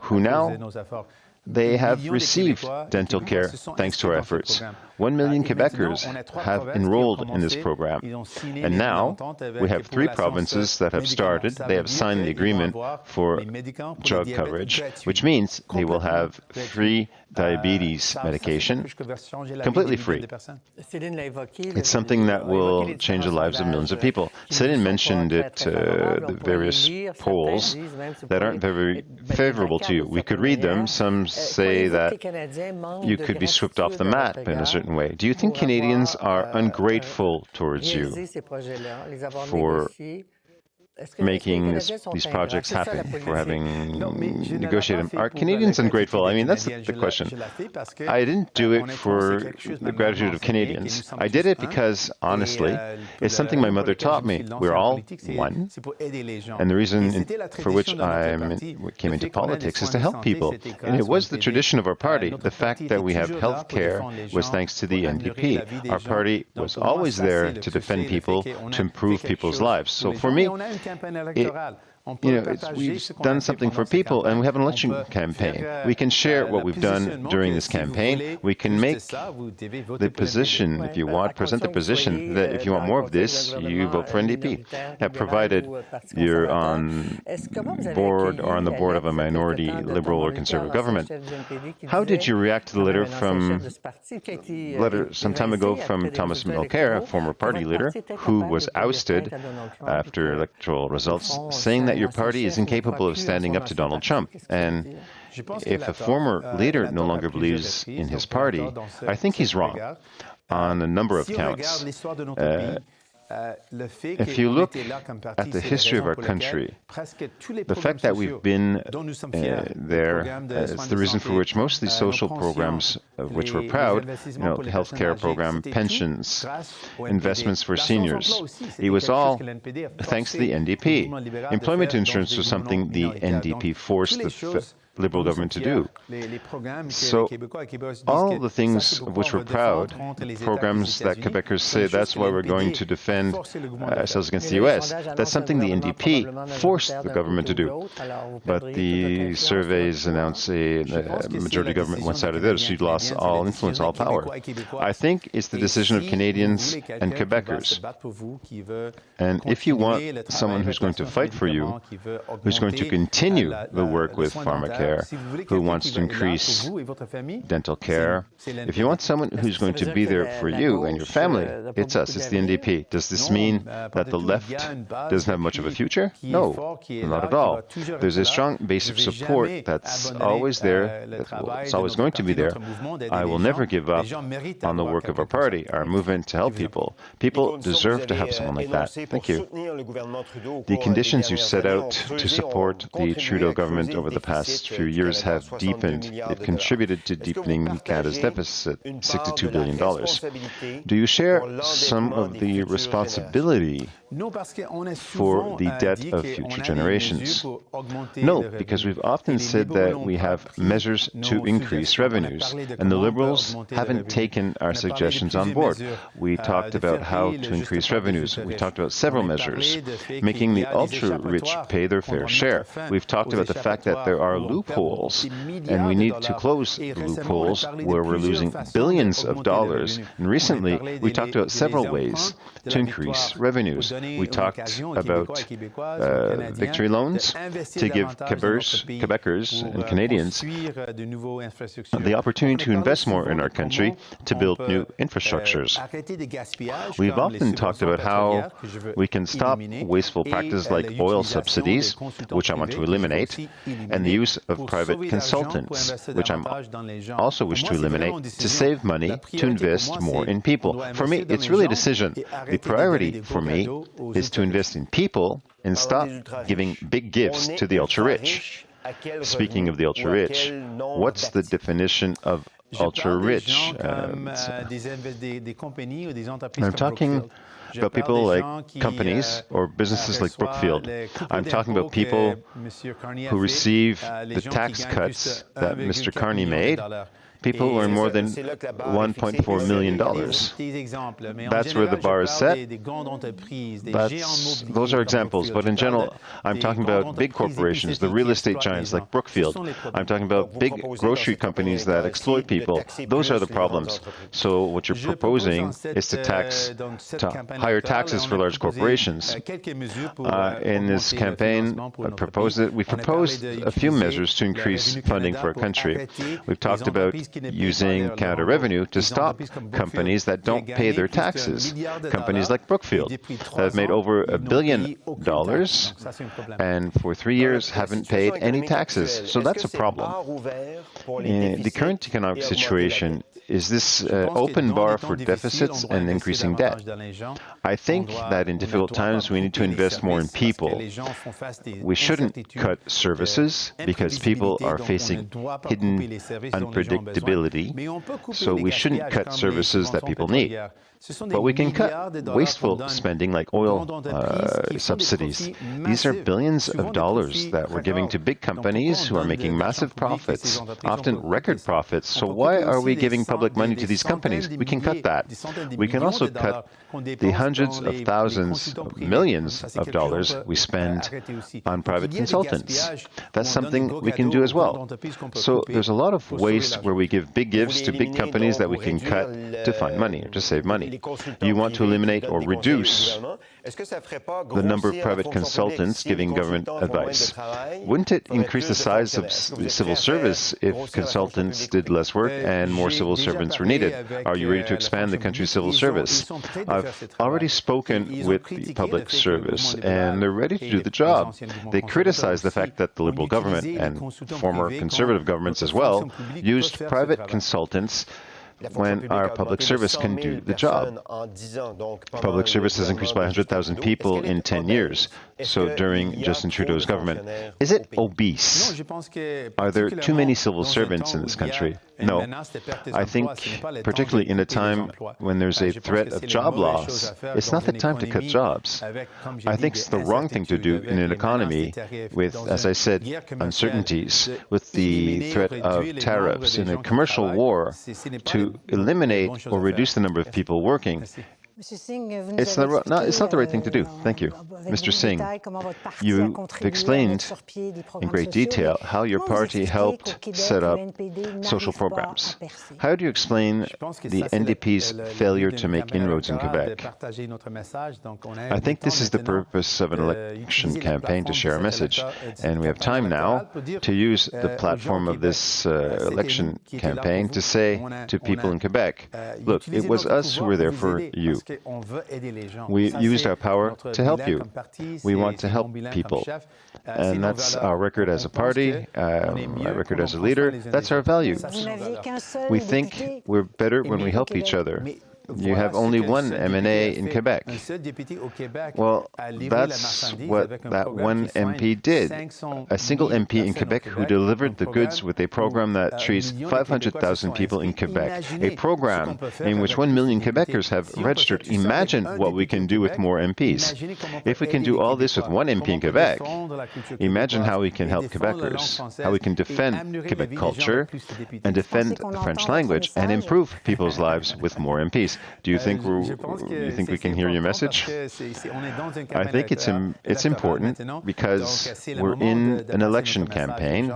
who now they have received dental care thanks to our efforts. 1 million Quebecers have enrolled in this program. And now we have 3 provinces that have started. They have signed the agreement for drug coverage, which means they will have free diabetes medication completely free. It's something that will change the lives of millions of people. Céline mentioned it, the various polls that aren't very favorable to you. We could read them. Some say that you could be swept off the map in a certain way. Do you think Canadians are ungrateful towards you for making these projects happen, for having negotiated them? Are Canadians ungrateful? I mean, that's the question. I didn't do it for the gratitude of Canadians. I did it because, honestly, it's something my mother taught me. We're all one. And the reason for which I came into politics is to help people. And it was the tradition of our party. The fact that we have health care was thanks to the NDP. Our party was always there to defend people, to improve people's lives. So for me, we've done something for people, and we have an election campaign. We can share what we've done during this campaign. We can make the position, if you want, present the position that if you want more of this, you vote for NDP. Provided you're on board or on the board of a minority liberal or conservative government. How did you react to the letter some time ago from Thomas Mulcair, a former party leader, who was ousted after electoral results, saying that your party is incapable of standing up to Donald Trump? And if a former leader no longer believes in his party, I think he's wrong on a number of counts. If you look at the history of our country, the fact that we've been there is the reason for which most of these social programs, of which we're proud, the health care program, pensions, investments for seniors, it was all thanks to the NDP. Employment insurance was something the NDP forced the Liberal government to do. So all the things of which we're proud, programs that Quebecers say that's why we're going to defend ourselves against the U.S., that's something the NDP forced the government to do. But the surveys announce a majority government one side or the other, so you lost all influence, all power. I think it's the decision of Canadians and Quebecers. And if you want someone who's going to fight for you, who's going to continue the work with pharmacare, who wants to increase dental care. If you want someone who's going to be there for you and your family, it's us, it's the NDP. Does this mean that the left doesn't have much of a future? No, not at all. There's a strong base of support that's always there, it's always going to be there. I will never give up on the work of our party, our movement to help people. People deserve to have someone like that. Thank you. The conditions you set out to support the Trudeau government over the past few years have deepened. It contributed to deepening Canada's deficit, $62 billion. Do you share some of the responsibility for the debt of future generations? No, because we've often said that we have measures to increase revenues, and the Liberals haven't taken our suggestions on board. We talked about how to increase revenues. We talked about several measures, making the ultra-rich pay their fair share. We've talked about the fact that there are loopholes, and we need to close the loopholes where we're losing billions of dollars. And recently, we talked about several ways to increase revenues. We talked about victory loans to give Quebecers and Canadians the opportunity to invest more in our country to build new infrastructures. We've often talked about how we can stop wasteful practices like oil subsidies, which I want to eliminate, and the use of private consultants, which I also wish to eliminate, to save money, to invest more in people. For me, it's really a decision. The priority for me is to invest in people and stop giving big gifts to the ultra-rich. Speaking of the ultra-rich, what's the definition of ultra-rich? I'm talking about people like companies or businesses like Brookfield. I'm talking about people who receive the tax cuts that Mr. Carney made people earn more than $1.4 million. That's where the bar is set. Those are examples, but in general, I'm talking about big corporations, the real estate giants like Brookfield. I'm talking about big grocery companies that exploit people. Those are the problems. So what you're proposing is to higher taxes for large corporations. In this campaign, we proposed a few measures to increase funding for our country. We've talked about using Canada Revenue to stop companies that don't pay their taxes. Companies like Brookfield that have made over $1 billion and for 3 years haven't paid any taxes. So that's a problem. The current economic situation is this open bar for deficits and increasing debt. I think that in difficult times we need to invest more in people. We shouldn't cut services because people are facing hidden unpredictability, so we shouldn't cut services that people need. But we can cut wasteful spending like oil subsidies. These are billions of dollars that we're giving to big companies who are making massive profits, often record profits. So why are we giving public money to these companies? We can cut that. We can also cut the hundreds of thousands, millions of dollars we spend on private consultants. That's something we can do as well. So there's a lot of waste where we give big gifts to big companies that we can cut to find money or to save money. You want to eliminate or reduce the number of private consultants giving government advice. Wouldn't it increase the size of civil service if consultants did less work and more civil servants were needed? Are you ready to expand the country's civil service? I've already spoken with the public service, and they're ready to do the job. They criticize the fact that the Liberal government, and former Conservative governments as well, used private consultants when our public service can do the job. Public service has increased by 100,000 people in 10 years, so during Justin Trudeau's government. Is it obese? Are there too many civil servants in this country? No. I think, particularly in a time when there's a threat of job loss, it's not the time to cut jobs. I think it's the wrong thing to do in an economy with, as I said, uncertainties, with the threat of tariffs, in a commercial war, to eliminate or reduce the number of people working. It's not the right thing to do. Thank you. Mr. Singh, you explained in great detail how your party helped set up social programs. How do you explain the NDP's failure to make inroads in Quebec? I think this is the purpose of an election campaign, to share a message. And we have time now to use the platform of this election campaign to say to people in Quebec, look, it was us who were there for you. We used our power to help you. We want to help people. And that's our record as a party, our record as a leader. That's our values. We think we're better when we help each other. You have only one MNA in Quebec. Well, that's what that one MP did. A single MP in Quebec who delivered the goods with a program that treats 500,000 people in Quebec. A program in which 1 million Quebecers have registered. Imagine what we can do with more MPs. If we can do all this with one MP in Quebec, imagine how we can help Quebecers, how we can defend Quebec culture and defend the French language and improve people's lives with more MPs. Do you think we can hear your message? I think it's important because we're in an election campaign.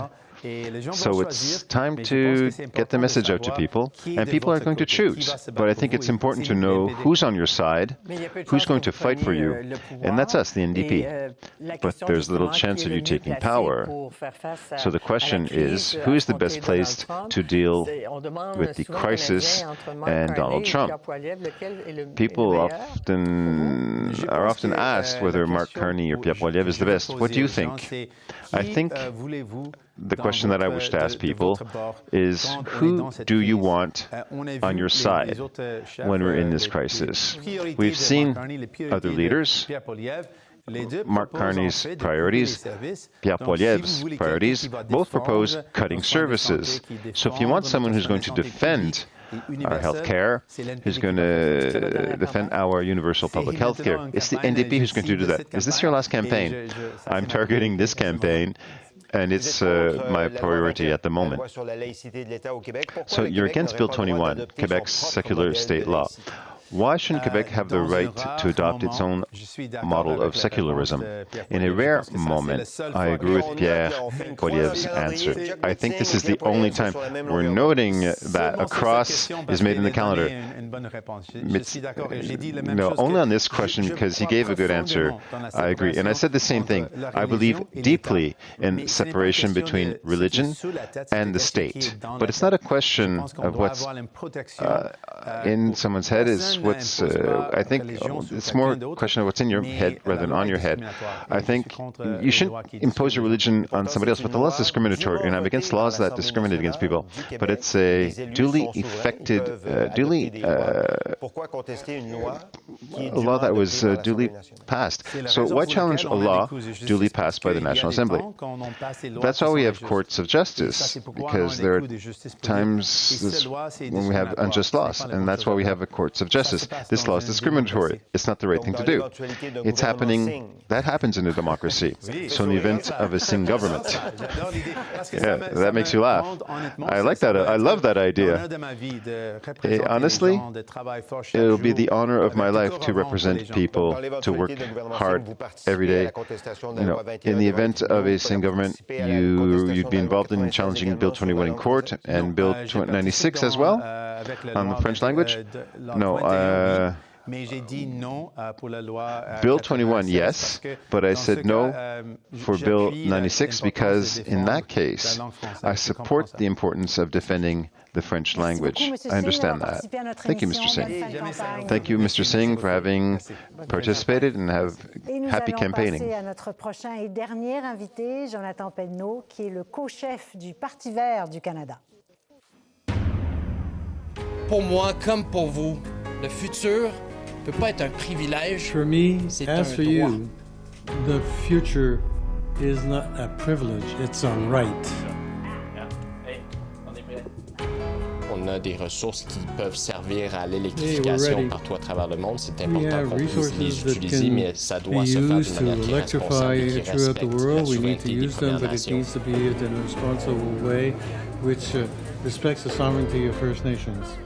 So it's time to get the message out to people, and people are going to choose. But I think it's important to know who's on your side, who's going to fight for you, and that's us, the NDP. But there's little chance of you taking power. So the question is, who is the best placed to deal with the crisis and Donald Trump? People are often asked whether Mark Carney or Pierre Poilievre is the best. What do you think? I think the question that I wish to ask people is, who do you want on your side when we're in this crisis? We've seen other leaders, Mark Carney's priorities, Pierre Poilievre's priorities, both propose cutting services. So if you want someone who's going to defend our health care, who's going to defend our universal public health care, it's the NDP who's going to do that. Is this your last campaign? I'm targeting this campaign. and it's my priority at the moment. So you're against Bill 21, Quebec's secular state law. Why shouldn't Quebec have the right to adopt its own model of secularism? In a rare moment, I agree with Pierre Poilievre's answer. I think this is the only time we're noting that a cross is made in the calendar. No, only on this question because he gave a good answer. I agree. And I said the same thing. I believe deeply in separation between religion and the state. But it's not a question of what's in someone's head is what's, I think it's more a question of what's in your head rather than on your head. I think you shouldn't impose your religion on somebody else, but the law is discriminatory, and I'm against laws that discriminate against people. But it's a duly effected, a law that was duly passed. So why challenge a law duly passed by the National Assembly? That's why we have courts of justice, because there are times when we have unjust laws, and that's why we have a courts of justice. This law is discriminatory. It's not the right thing to do. It's happening. That happens in a democracy. So in the event of a Cinq government, yeah, that makes you laugh. I like that. I love that idea. Honestly, it'll be the honor of my life to represent people, to work hard every day. You know, in the event of a Cinq government, you'd be involved in challenging Bill 21 in court and Bill 96 as well on the French language. No. Bill 21, yes, but I said no for Bill 96 because in that case, I support the importance of defending the French language. I understand that. Thank you, Mr. Singh. Thank you, Mr. Singh, for having participated and have happy campaigning. Et nous allons passer à notre prochain et dernier invité, Jonathan Penneau, qui est le co-chef du Parti vert du Canada. Pour moi, comme pour vous, le futur ne peut pas être un privilège. For me, c'est as for you, the future is not a privilege, it's a right. On a des ressources qui peuvent servir à l'électrification partout à travers le monde. C'est important qu'on puisse les utiliser, mais ça doit se faire d'une manière qui est responsable et qui respecte la souveraineté des Premières Nations.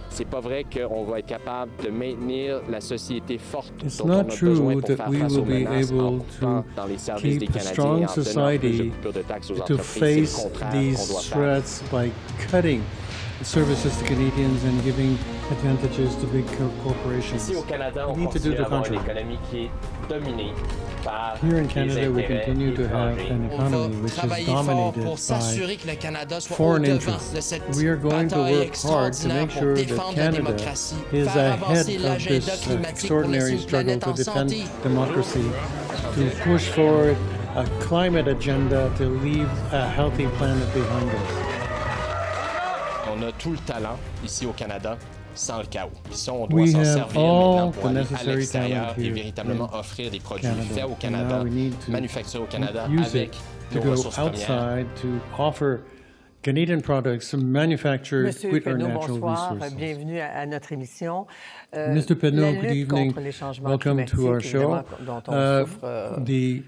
C'est pas vrai qu'on va être capable de maintenir la société forte dont on a besoin pour faire face aux menaces en coupant dans les services des Canadiens et en donnant plus de coupures de taxes aux entreprises. C'est le contraire qu'on doit faire. Services to Canadians and giving advantages to big corporations. Ici au Canada, on continue à avoir une économie qui est dominée par Here in Canada, we continue to have an economy which is dominated by foreign interests. We are going to work hard to make sure that Canada is ahead of this extraordinary struggle to defend democracy, to push forward a climate agenda to leave a healthy planet behind us. On a tout le talent ici au Canada sans le chaos. Ici, on doit s'en servir maintenant pour aller à l'extérieur et véritablement offrir des produits faits au Canada, manufacturés au Canada avec nos ressources premières. Canadian products manufactured with our natural resources. Bienvenue à notre émission. Mr. Penneau, good evening. Welcome to our show. The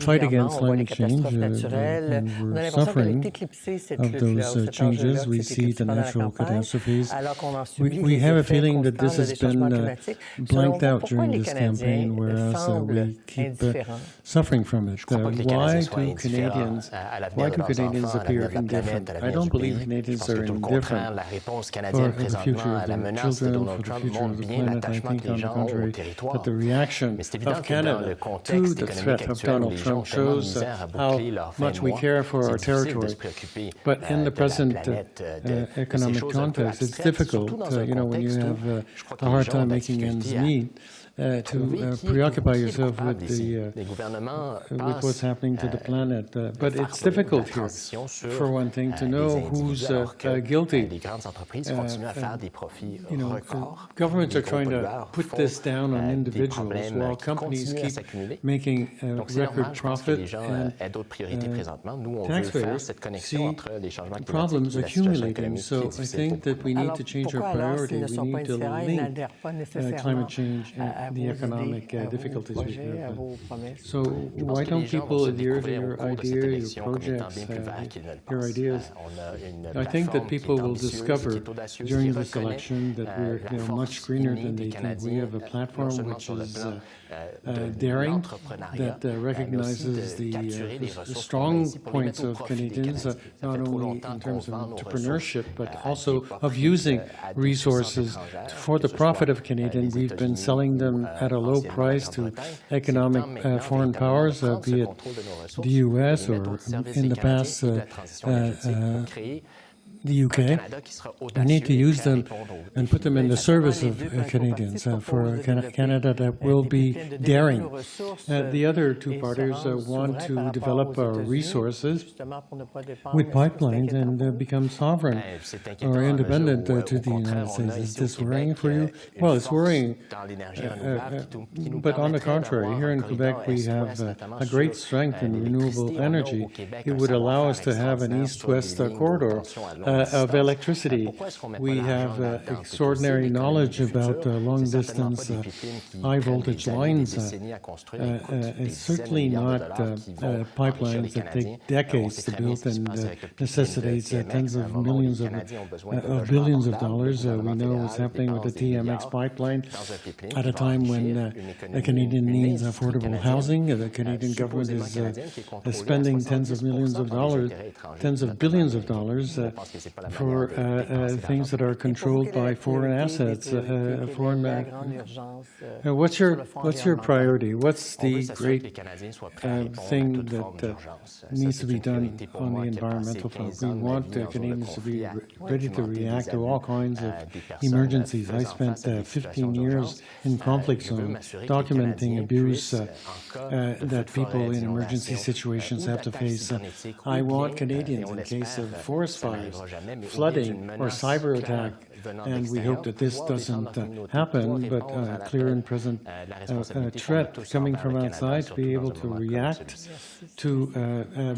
fight against climate change, and we're suffering of those changes. We see the natural catastrophes. We have a feeling that this has been blanked out during this campaign, whereas we keep suffering from it. Why do Canadians appear indifferent? I don't believe Canadians are indifferent for the future of their children, for the future of the planet. I think, on the contrary, that the reaction of Canada to the threat of Donald Trump shows how much we care for our territory. But in the present economic context, it's difficult, when you have a hard time making ends meet, to preoccupy yourself with with what's happening to the planet. But it's difficult here, for one thing, to know who's guilty. Governments are trying to put this down on individuals while companies keep making record profit, and taxpayers see problems accumulating. So I think that we need to change our priority. We need to link climate change the economic difficulties we have. So why don't people adhere to your idea, your projects, your ideas? I think that people will discover during this election that they're much greener than they think. We have a platform which is daring, that recognizes the strong points of Canadians, not only in terms of entrepreneurship, but also of using resources for the profit of Canadians. We've been selling them at a low price to economic foreign powers, be it the U.S. or in the past the UK. We need to use them and put them in the service of Canadians for Canada that will be daring. The other two parties want to develop our resources with pipelines and become sovereign or independent to the United States. Is this worrying for you? Well, it's worrying, but on the contrary, here in Quebec we have a great strength in renewable energy. It would allow us to have an east-west corridor of electricity. We have extraordinary knowledge about long-distance, high-voltage lines. It's certainly not pipelines that take decades to build and necessitates tens of millions of billions of dollars. We know what's happening with the TMX pipeline at a time when the Canadian needs affordable housing. The Canadian government is spending tens of millions of dollars, tens of billions of dollars for things that are controlled by foreign assets. What's your priority? What's the great thing that needs to be done on the environmental front? We want Canadians to be ready to react to all kinds of emergencies. I spent 15 years in conflict zone documenting abuse that people in emergency situations have to face. I want Canadians, in case of forest fires, flooding, or cyber attack, and we hope that this doesn't happen, but clear and present threat coming from outside, to be able to react, to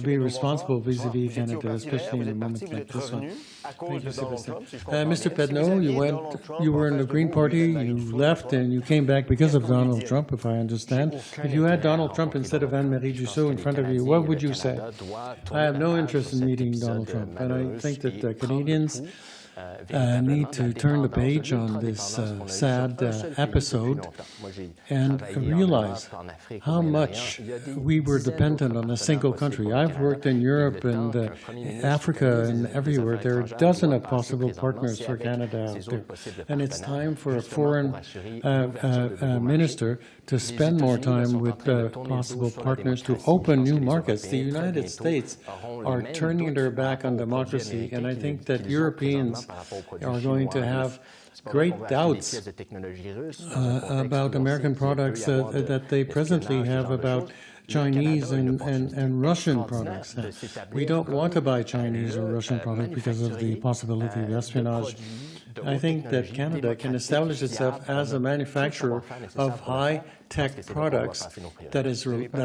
be responsible vis-a-vis Canada, especially in a moment like this one. Thank you, Mr. Pedneau, you were in the Green Party, you left, and you came back because of Donald Trump, if I understand. If you had Donald Trump instead of Anne-Marie Dussault in front of you, what would you say? I have no interest in meeting Donald Trump, and I think that Canadians need to turn the page on this sad episode and realize how much we were dependent on a single country. I've worked in Europe and Africa and everywhere. There are a dozen of possible partners for Canada out there. And it's time for a foreign minister to spend more time with possible partners to open new markets. The United States are turning their back on democracy, and I think that Europeans are going to have great doubts about American products that they presently have about Chinese and Russian products. We don't want to buy Chinese or Russian products because of the possibility of espionage. I think that Canada can establish itself as a manufacturer of high-tech products that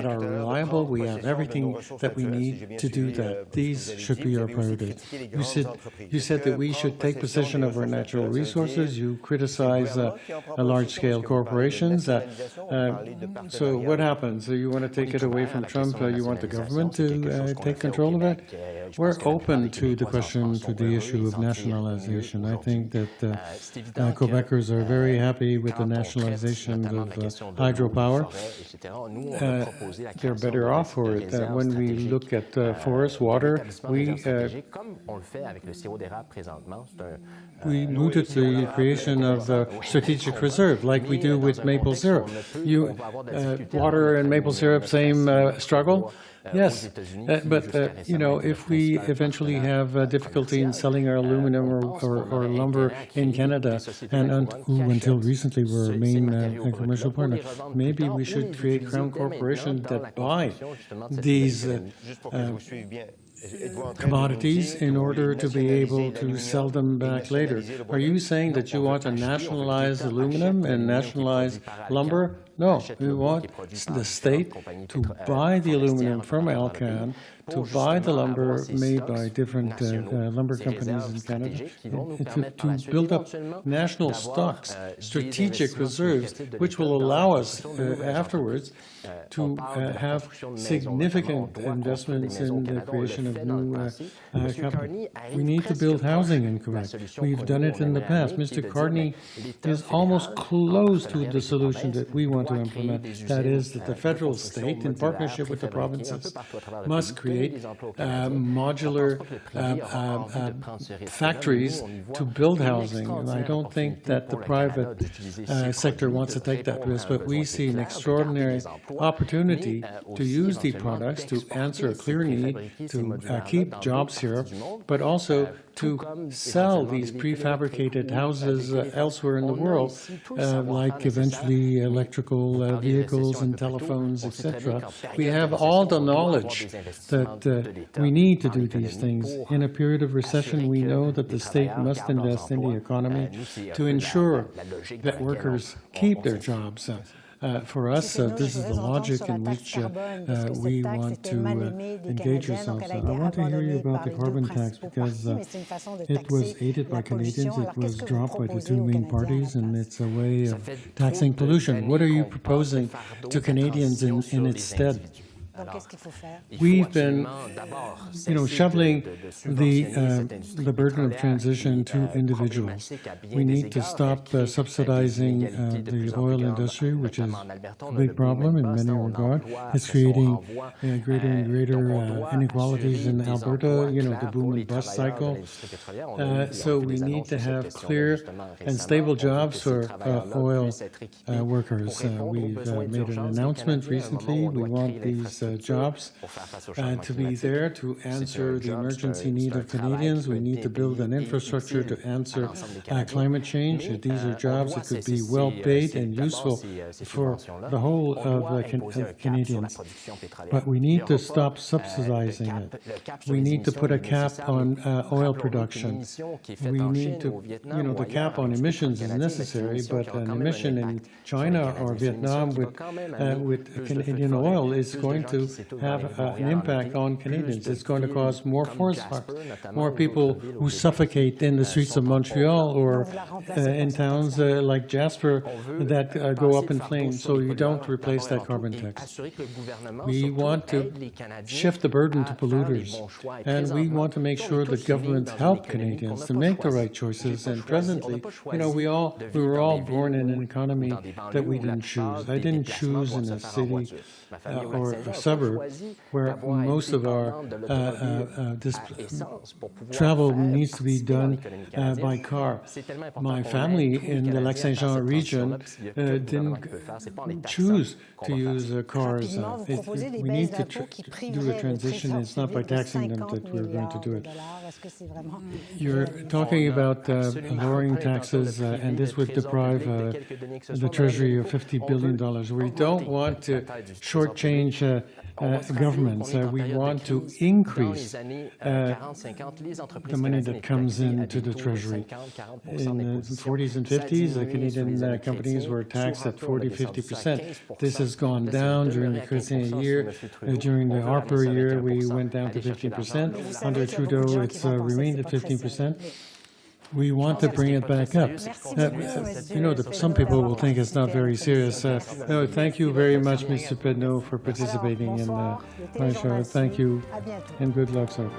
are reliable. We have everything that we need to do that. These should be our priorities. You said that we should take possession of our natural resources. You criticize large-scale corporations. So what happens? You want to take it away from Trump? You want the government to take control of it? We're open to the question, to the issue of nationalization. I think that Quebecers are very happy with the nationalization of hydropower. They're better off for it. When we look at forest, water, we mooted the creation of strategic reserve, like we do with maple syrup. Water and maple syrup, same struggle? Yes, but you know, if we eventually have difficulty in selling our aluminum or lumber in Canada, and who until recently were our main commercial partner, maybe we should create crown corporations that buy these commodities in order to be able to sell them back later. Are you saying that you want to nationalize aluminum and nationalize lumber? No, we want the state to buy the aluminum from Alcan, to buy the lumber made by different lumber companies in Canada, to build up national stocks, strategic reserves, which will allow us afterwards to have significant investments in the creation of new capital. We need to build housing in Quebec. We've done it in the past. Mr. Carney is almost close to the solution that we want to implement. That is that the federal state, in partnership with the provinces, must create modular factories to build housing. And I don't think that the private sector wants to take that risk, but we see an extraordinary opportunity to use these products to answer a clear need, to keep jobs here, but also to sell these prefabricated houses elsewhere in the world, like eventually electrical vehicles and telephones, etc. We have all the knowledge that we need to do these things. In a period of recession, we know that the state must invest in the economy to ensure that workers keep their jobs. For us, this is the logic in which we want to engage ourselves. I want to hear you about the carbon tax because it was aided by Canadians, it was dropped by the two main parties, and it's a way of taxing pollution. What are you proposing to Canadians in its stead? We've been, shoveling the burden of transition to individuals. We need to stop subsidizing the oil industry, which is a big problem in many regards. It's creating greater and greater inequalities in Alberta, the boom and bust cycle. So we need to have clear and stable jobs for oil workers. We've made an announcement recently. We want these jobs to be there to answer the emergency need of Canadians. We need to build an infrastructure to answer climate change. These are jobs that could be well paid and useful for the whole of Canadians. But we need to stop subsidizing it. We need to put a cap on oil production. We need to, the cap on emissions is necessary, but an emission in China or Vietnam with Canadian oil is going to have an impact on Canadians. It's going to cause more forest fires, more people who suffocate in the streets of Montreal or in towns like Jasper that go up in flames. So you don't replace that carbon tax. We want to shift the burden to polluters, and we want to make sure that governments help Canadians to make the right choices. And presently, we were all born in an economy that we didn't choose. I didn't choose in a city or a suburb where most of our travel needs to be done by car. My family in the Lac-Saint-Jean region didn't choose to use cars. We need to do a transition. It's not by taxing them that we're going to do it. You're talking about lowering taxes, and this would deprive the Treasury of $50 billion. We don't want to shortchange governments. We want to increase the money that comes into the Treasury. In the 40s and 50s, the Canadian companies were taxed at 40–50%. This has gone down during the Chrétien year. During the Harper year, we went down to 15%. Under Trudeau, it's remained at 15%. We want to bring it back up. Some people will think it's not very serious. No, thank you very much, Mr. Pedneau, for participating in my show. Thank you, and good luck, sir.